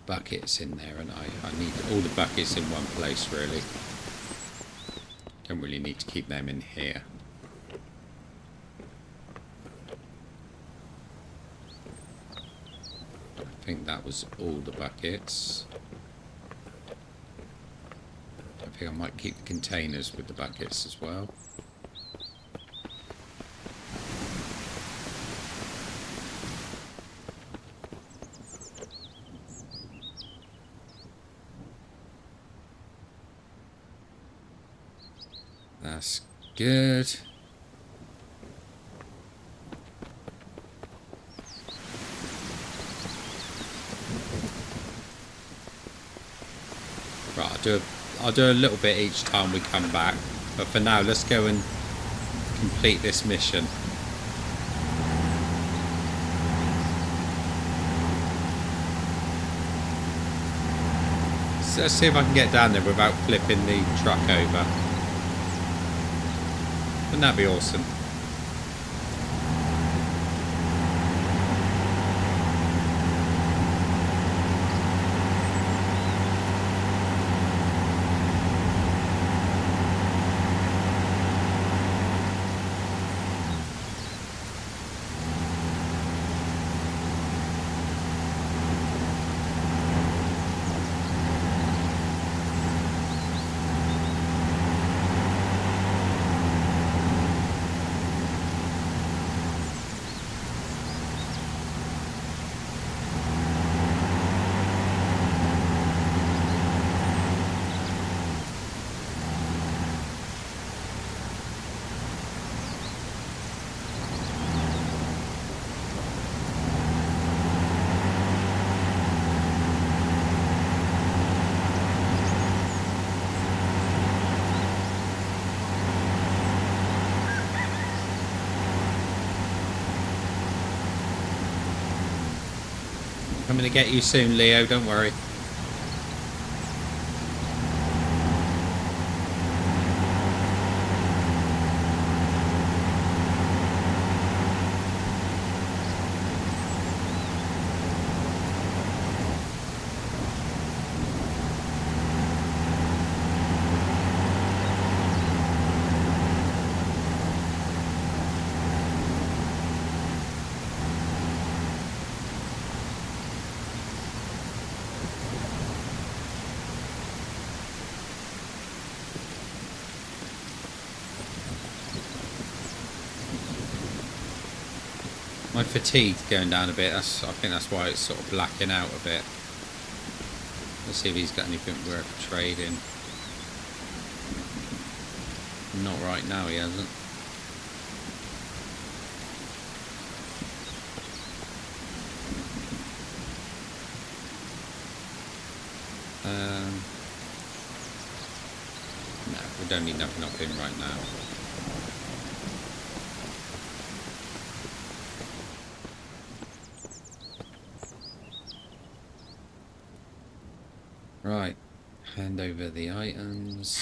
buckets in there, and I need all the buckets in one place, really. Don't really need to keep them in here. I think that was all the buckets. I think I might keep the containers with the buckets as well. That's good. Right, I'll do a little bit each time we come back. But for now, let's go and complete this mission. So let's see if I can get down there without flipping the truck over. Wouldn't that be awesome? I'm going to get you soon, Leo, don't worry. My fatigue's going down a bit. I think that's why it's sort of blacking out a bit. Let's see if he's got anything worth trading. Not right now, he hasn't. No, we don't need nothing off him right now. Right, hand over the items.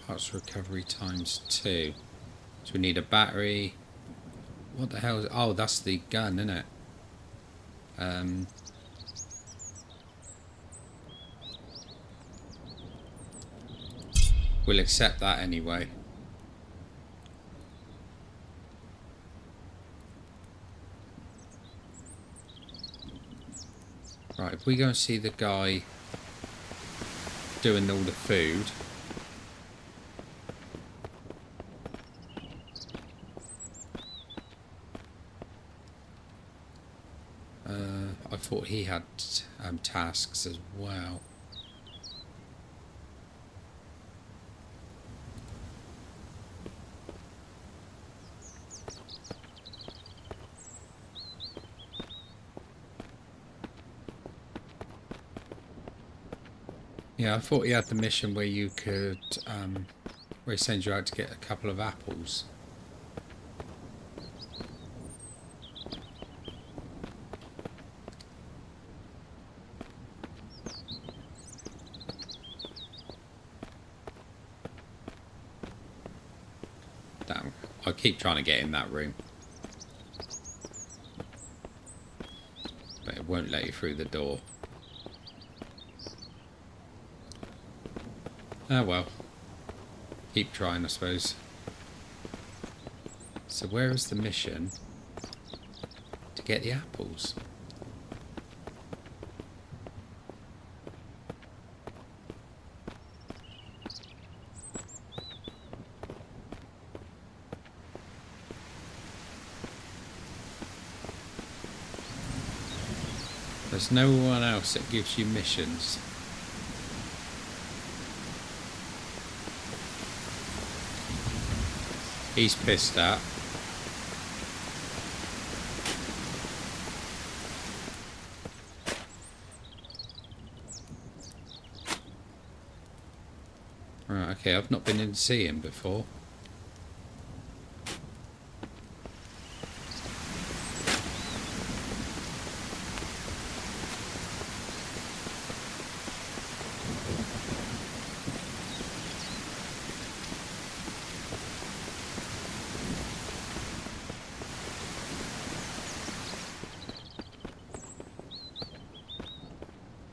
Parts recovery ×2. So we need a battery. What the hell is it? Oh, that's the gun, isn't it? We'll accept that anyway. Right, if we go and see the guy doing all the food. I thought he had tasks as well. Yeah, I thought he had the mission where you could, where he sends you out to get a couple of apples. Damn, I keep trying to get in that room. won't let you through the door. Oh well. Keep trying, I suppose. So where is the mission to get the apples? There's no one else that gives you missions. He's pissed at. Right, okay, I've not been in to see him before.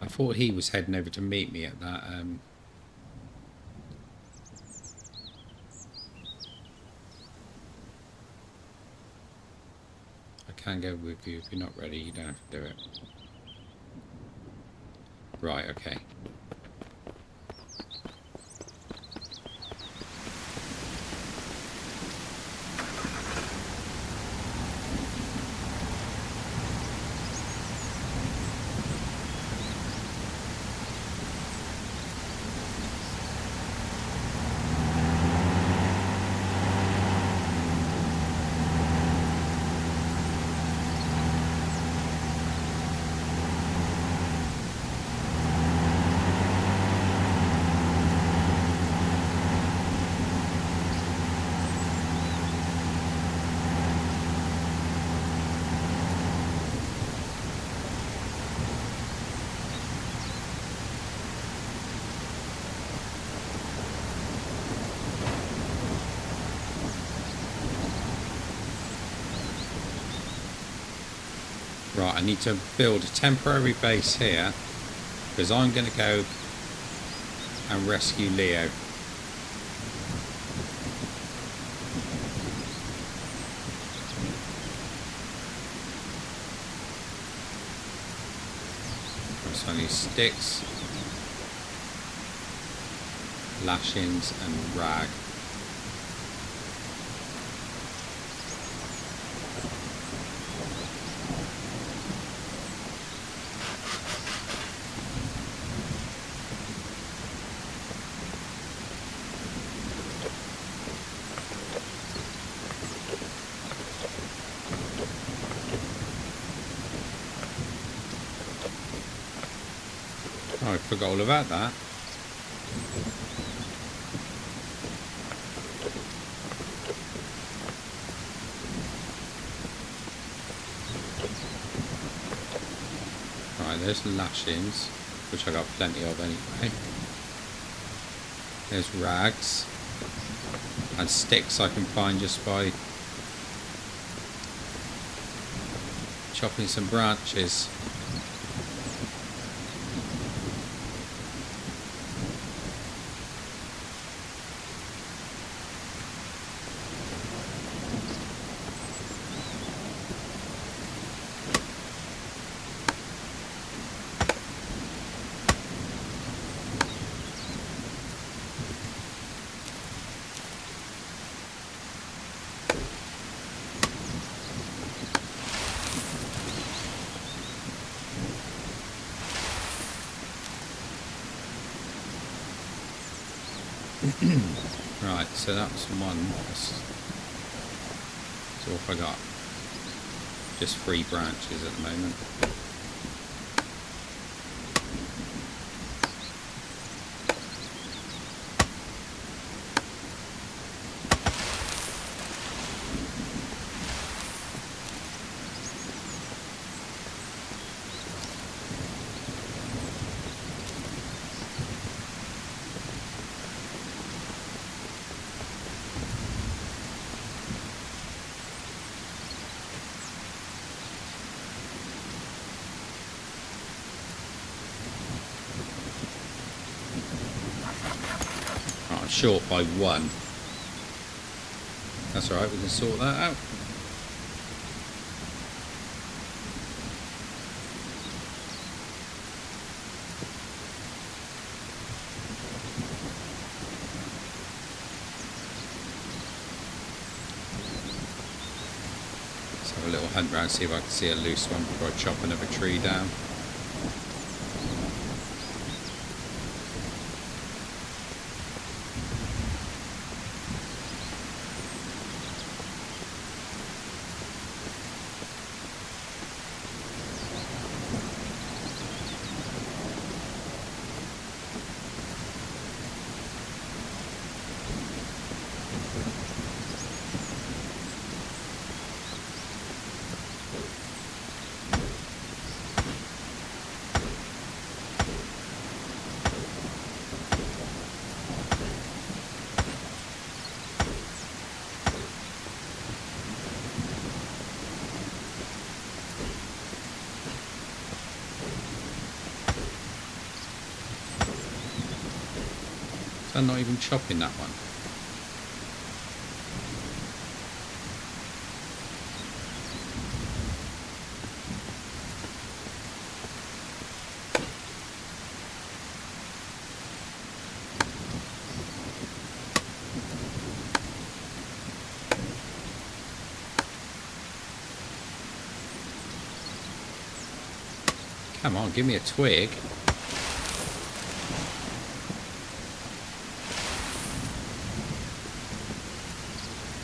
I thought he was heading over to meet me at that. I can go with you if you're not ready. You don't have to do it. Right, okay. Right, I need to build a temporary base here because I'm going to go and rescue Leo. So I need sticks, lashings and rag. Oh, I forgot all about that. Right, there's lashings, which I got plenty of anyway. There's rags and sticks I can find just by chopping some branches. Right, so that's one. That's all I got. Just 3 branches at the moment. short by 1. That's alright, we can sort that out. Let's have a little hunt round, see if I can see a loose one before I chop another tree down. I'm not even chopping that one. Come on, give me a twig.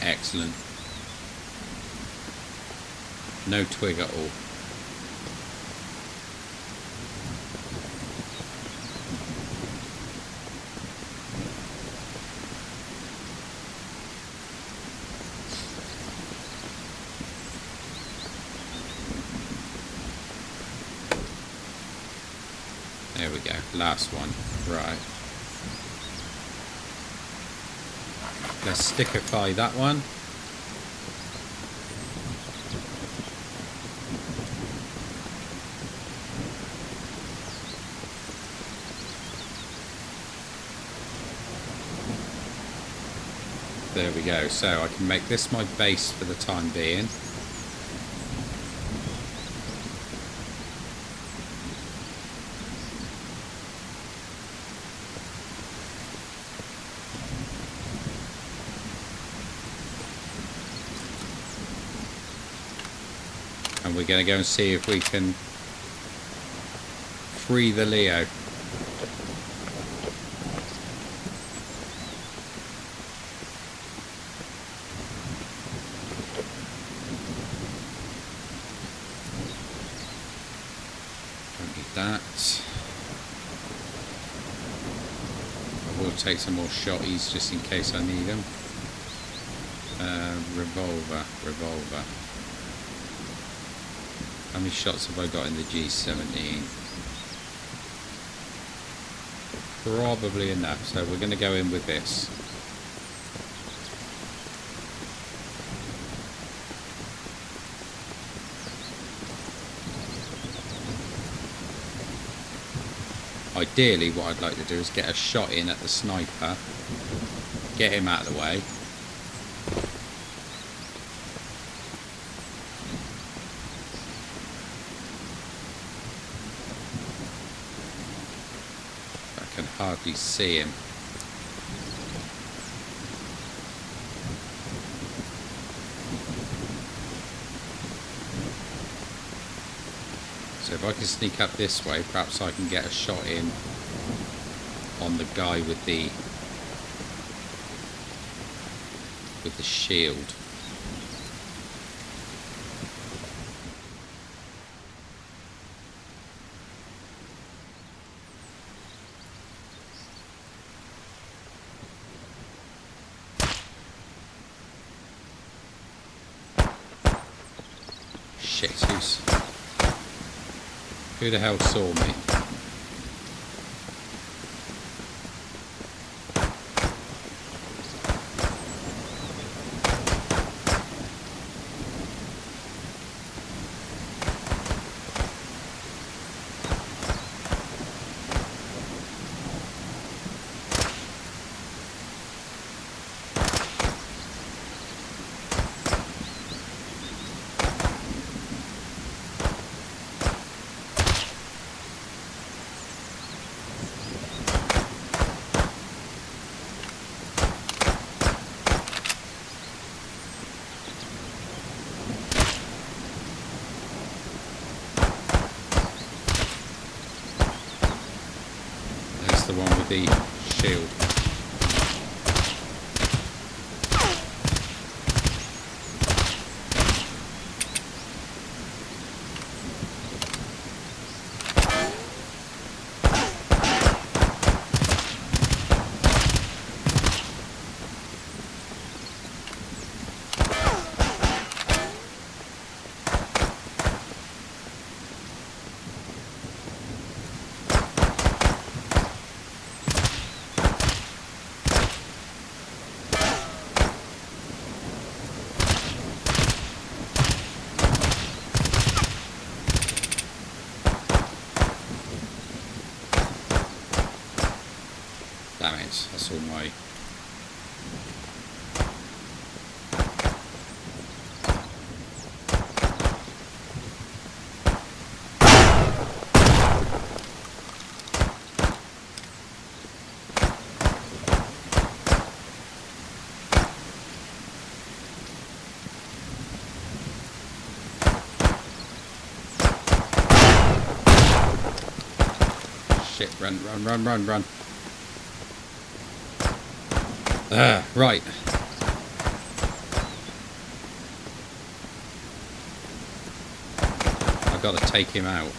Excellent. No twig at all. There we go, last one. Right. Let's stickify that one. There we go. So I can make this my base for the time being. And we're going to go and see if we can free the Leo. Don't need that. I will take some more shotties just in case I need them. Revolver. How many shots have I got in the G17? Probably enough, so we're going to go in with this. Ideally, what I'd like to do is get a shot in at the sniper, get him out of the way. I can hardly see him. So if I can sneak up this way, perhaps I can get a shot in on the guy with the shield. Shit, who the hell saw me? the one with the shield. Damn it, that's all my... Shit, run, run, run, run, run. Right. I've got to take him out.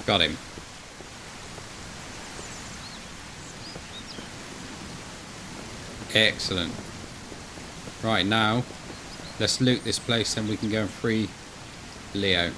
Got him. Excellent. Right, now let's loot this place and we can go and free Leo.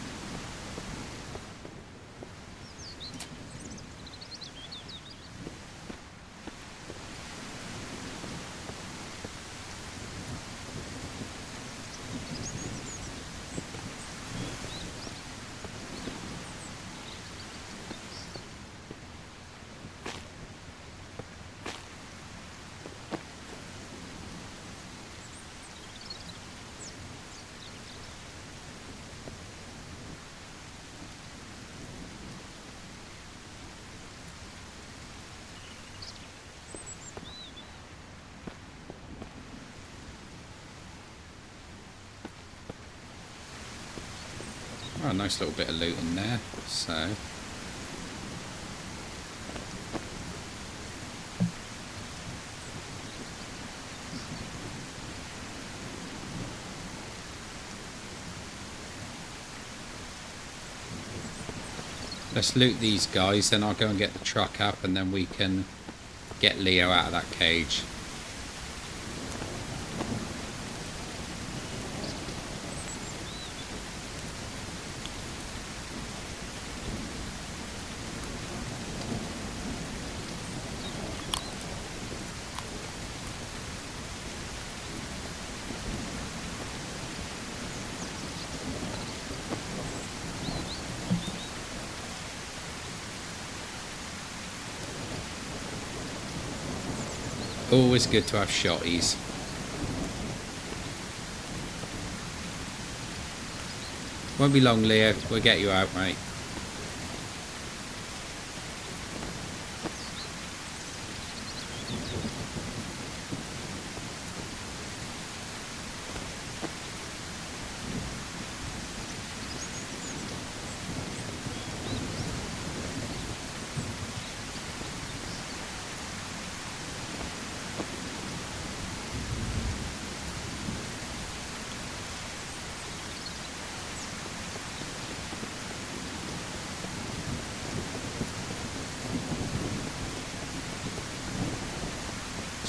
Oh, a nice little bit of loot in there. So let's loot these guys, then I'll go and get the truck up and then we can get Leo out of that cage. Always good to have shotties. Won't be long, Leo. We'll get you out, mate.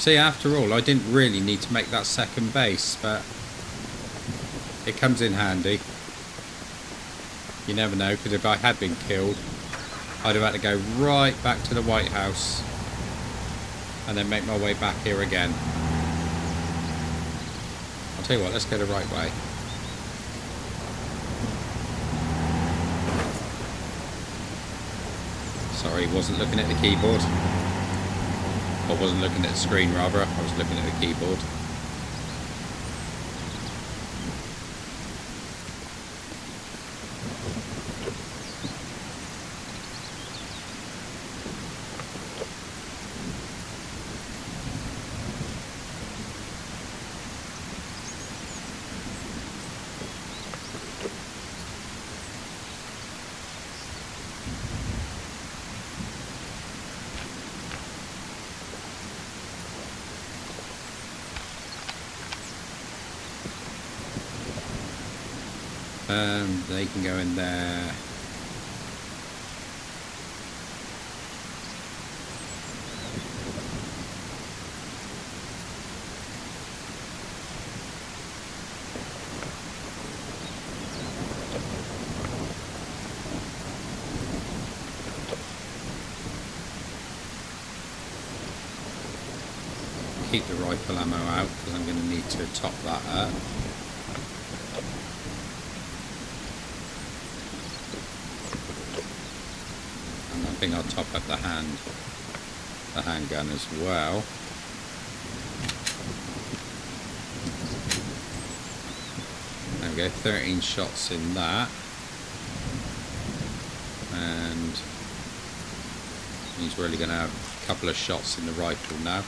See, after all, I didn't really need to make that second base, but it comes in handy. You never know, because if I had been killed, I'd have had to go right back to the White House and then make my way back here again. I'll tell you what, let's go the right way. Sorry, wasn't looking at the keyboard. I wasn't looking at the screen, rather. I was looking at the keyboard. They can go in there. Keep the rifle ammo out because I'm going to need to top that up. And I think I'll top up the handgun as well. There we go, 13 shots in that. And he's really going to have a couple of shots in the rifle now.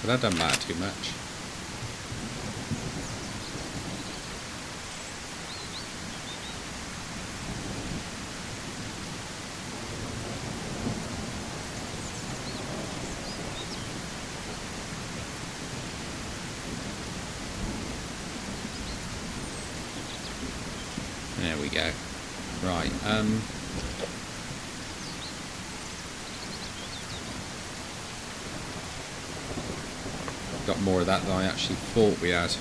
But that doesn't matter too much. There we go. Right, got more of that than I actually thought we had.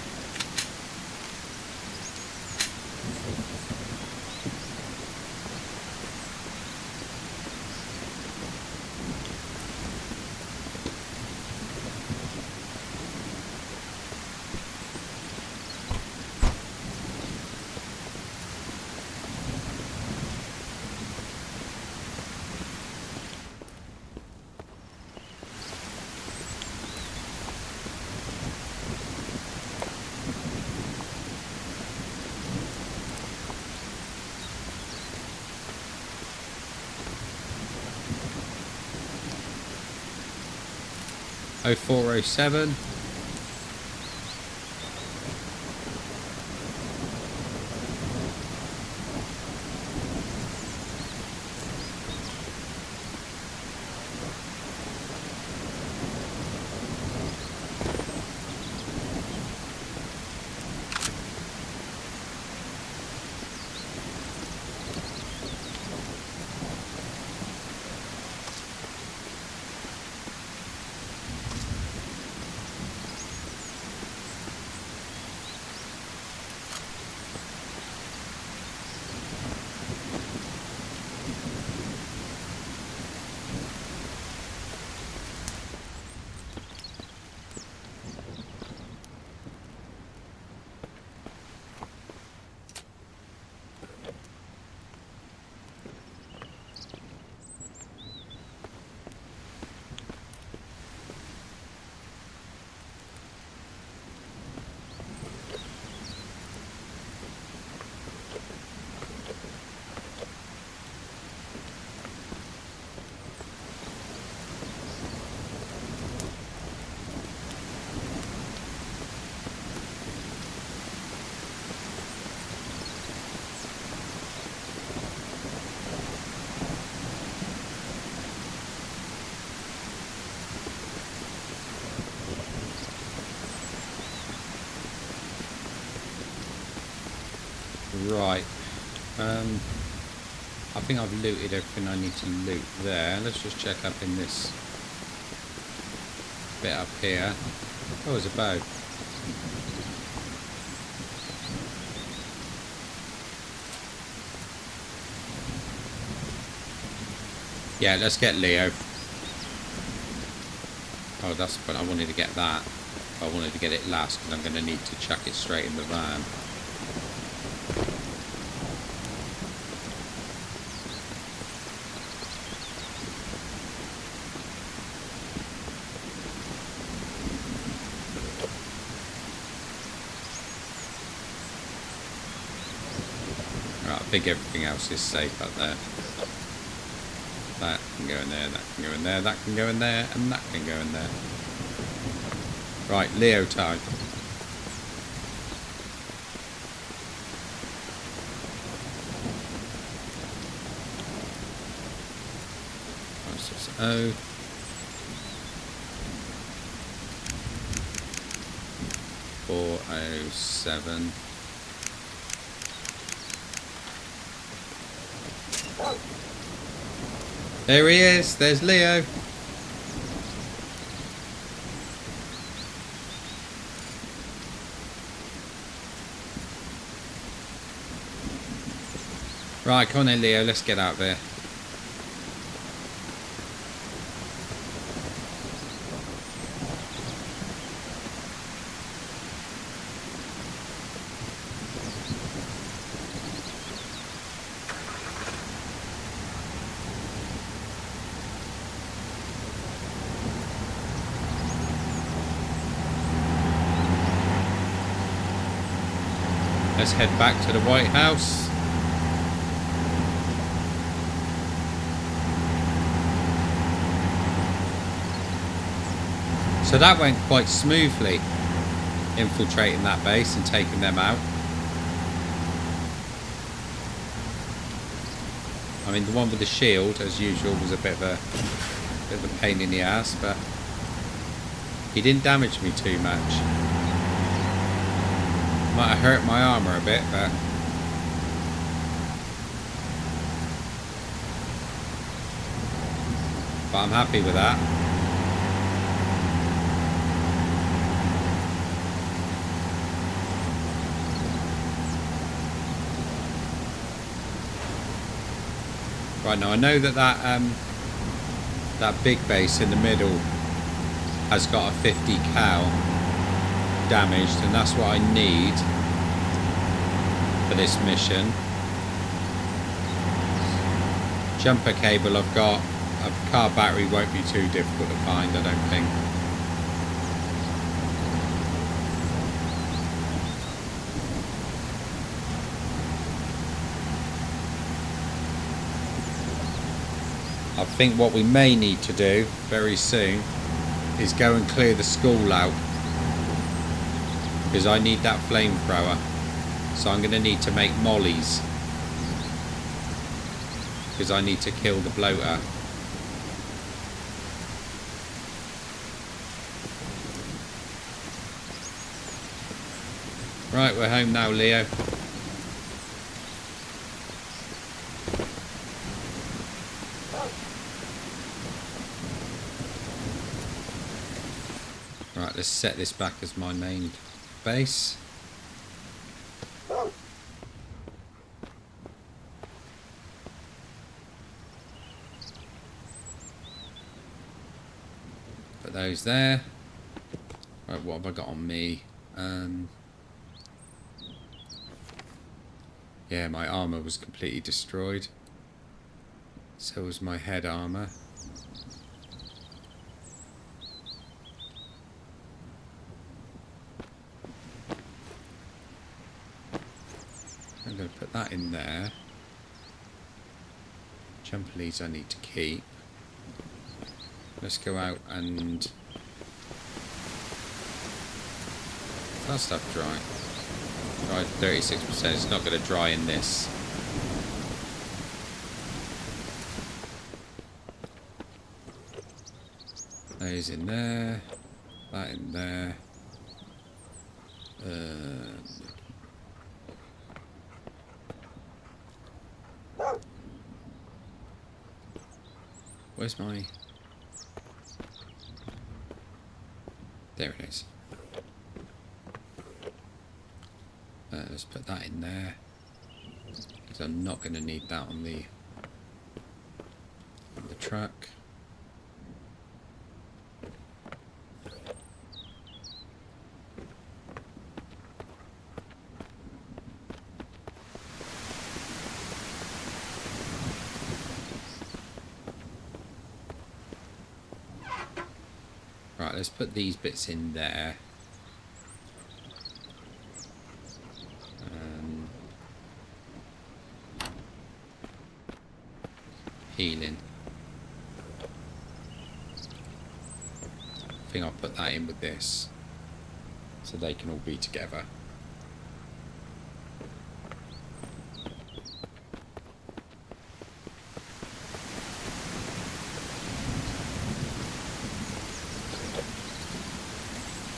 Oh 0407. Right, I think I've looted everything I need to loot there. Let's just check up in this bit up here. Oh, there's a bow. Yeah, let's get Leo. Oh, that's but I wanted to get that. I wanted to get it last because I'm going to need to chuck it straight in the van. Right, I think everything else is safe up there. That can go in there, that can go in there, that can go in there, and that can go in there. Right, Leo time. O. Four oh seven. There he is. There's Leo. Right, come on then, Leo. Let's get out there. Let's head back to the White House. So that went quite smoothly, infiltrating that base and taking them out. I mean, the one with the shield, as usual, was a bit of a pain in the ass, but he didn't damage me too much. Might have hurt my armour a bit, but I'm happy with that. Right, now I know that big base in the middle has got a 50 cal damaged, and that's what I need for this mission. Jumper cable I've got. A car battery won't be too difficult to find, I don't think. I think what we may need to do very soon is go and clear the school out, because I need that flamethrower. So I'm going to need to make mollies, because I need to kill the bloater. Right, we're home now, Leo. Right, let's set this back as my main base. Put those there. Right, what have I got on me? Yeah, my armour was completely destroyed. So was my head armour. I'm going to put that in there. Jumper leads I need to keep. Let's go out and... that stuff dry. Dry 36%. It's not going to dry in this. Those in there. That in there. Where's my... There it is. Let's put that in there, because I'm not going to need that on the truck. Right, let's put these bits in there. Healing. I think I'll put that in with this, so they can all be together.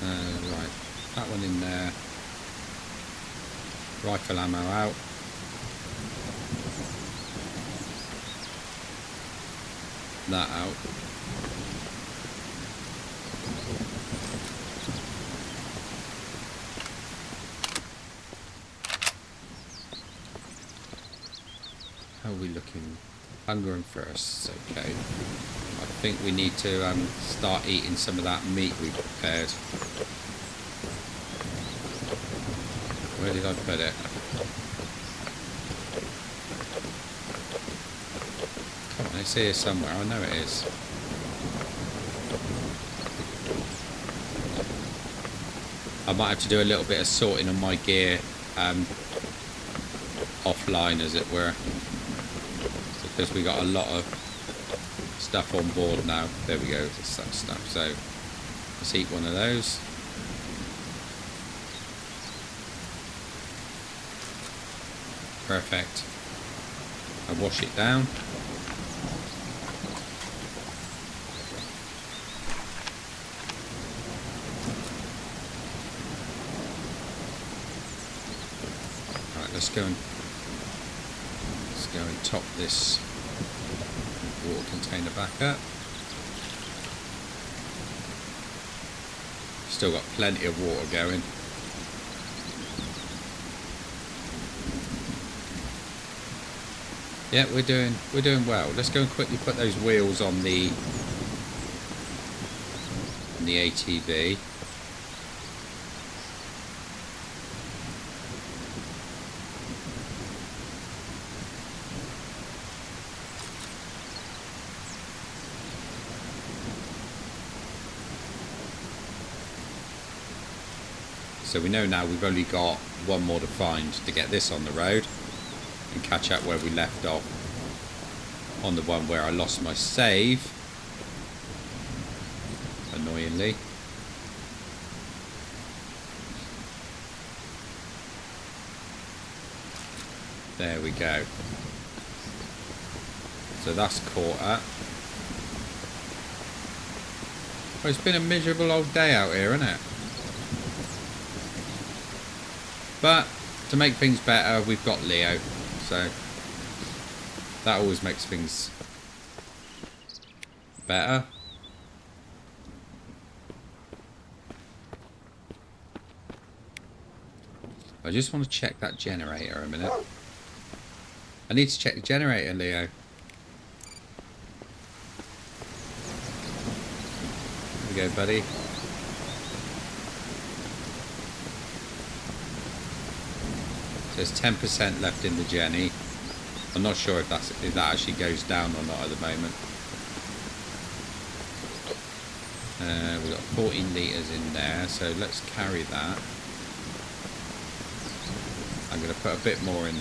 Right, that one in there. Rifle ammo out. That out. How are we looking? Hunger and thirst. Okay. I think we need to start eating some of that meat we prepared. Where did I put it? Come on, it's here somewhere. I know it is. I might have to do a little bit of sorting on my gear offline, as it were, because we got a lot of stuff on board now. There we go, there's that stuff. So let's eat one of those. Perfect. I wash it down. Right, let's go and top this water container back up. Still got plenty of water going. Yeah, we're doing well. Let's go and quickly put those wheels on the ATV. So we know now we've only got one more to find to get this on the road and catch up where we left off on the one where I lost my save, annoyingly. There we go. So that's caught up. Well, it's been a miserable old day out here, isn't it? But to make things better, we've got Leo, so that always makes things better. I just want to check that generator a minute. I need to check the generator, Leo. There we go, buddy. There's 10% left in the Jenny. I'm not sure if that actually goes down or not at the moment. We've got 14 litres in there, so let's carry that. I'm going to put a bit more in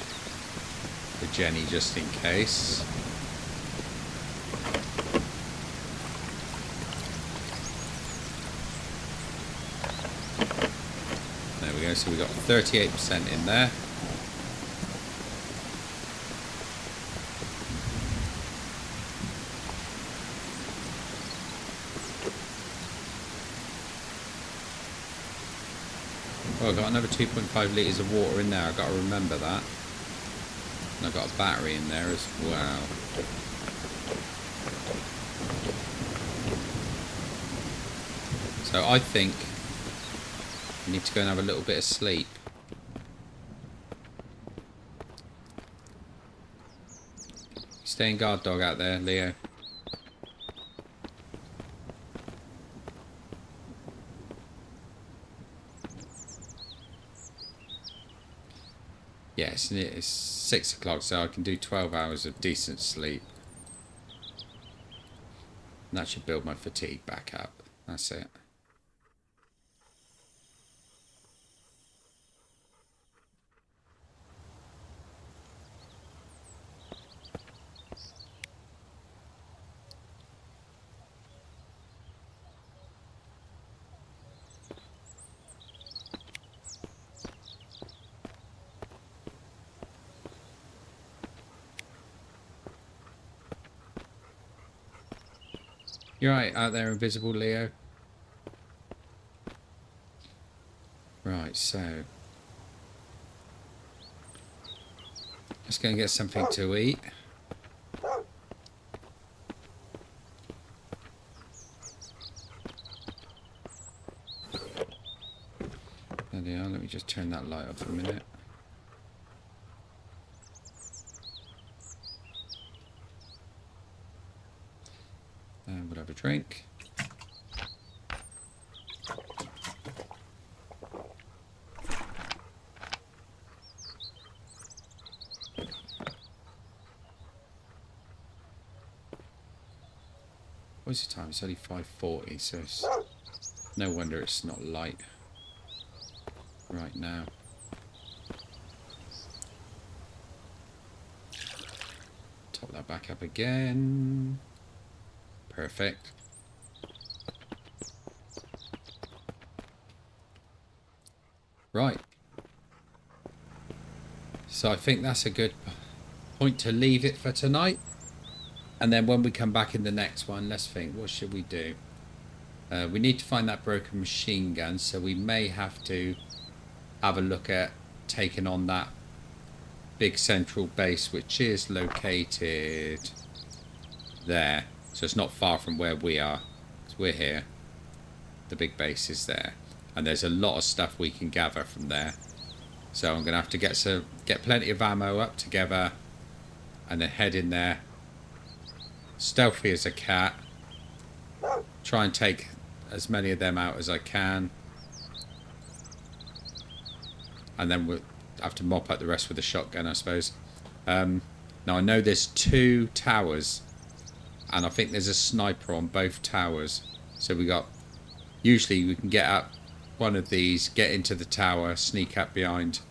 the Jenny just in case. There we go, so we've got 38% in there. Oh, I've got another 2.5 litres of water in there. I've got to remember that. And I've got a battery in there as well. So I think I need to go and have a little bit of sleep. Staying guard dog out there, Leo. Yes, it's 6 o'clock, so I can do 12 hours of decent sleep. And that should build my fatigue back up. That's it. You're right out there, invisible Leo. Right, so let's go and get something to eat. There they are. Let me just turn that light off for a minute. And we'll have a drink. What's the time? It's only 5:40, so it's no wonder it's not light right now. Top that back up again. Perfect. Right. So I think that's a good point to leave it for tonight. And then when we come back in the next one, let's think, what should we do? We need to find that broken machine gun, so we may have to have a look at taking on that big central base, which is located there. So it's not far from where we are. So we're here. The big base is there. And there's a lot of stuff we can gather from there. So I'm going to have to get plenty of ammo up together and then head in there. Stealthy as a cat. Try and take as many of them out as I can. And then we'll have to mop up the rest with a shotgun, I suppose. Now I know there's 2 towers. And I think there's a sniper on both towers. So usually we can get up one of these, get into the tower, sneak up behind,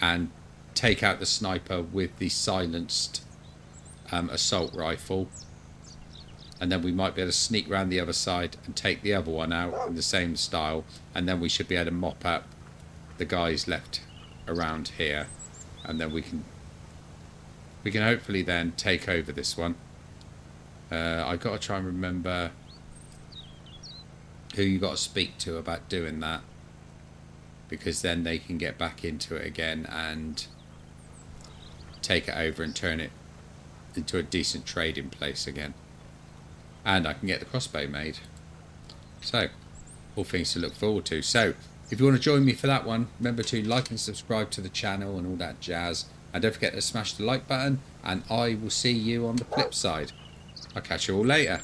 and take out the sniper with the silenced assault rifle. And then we might be able to sneak around the other side and take the other one out in the same style. And then we should be able to mop up the guys left around here. And then we can hopefully then take over this one. I got to try and remember who you got to speak to about doing that, because then they can get back into it again and take it over and turn it into a decent trading place again. And I can get the crossbow made. So, all things to look forward to. So, if you want to join me for that one, remember to like and subscribe to the channel and all that jazz. And don't forget to smash the like button, and I will see you on the flip side. I'll catch you all later.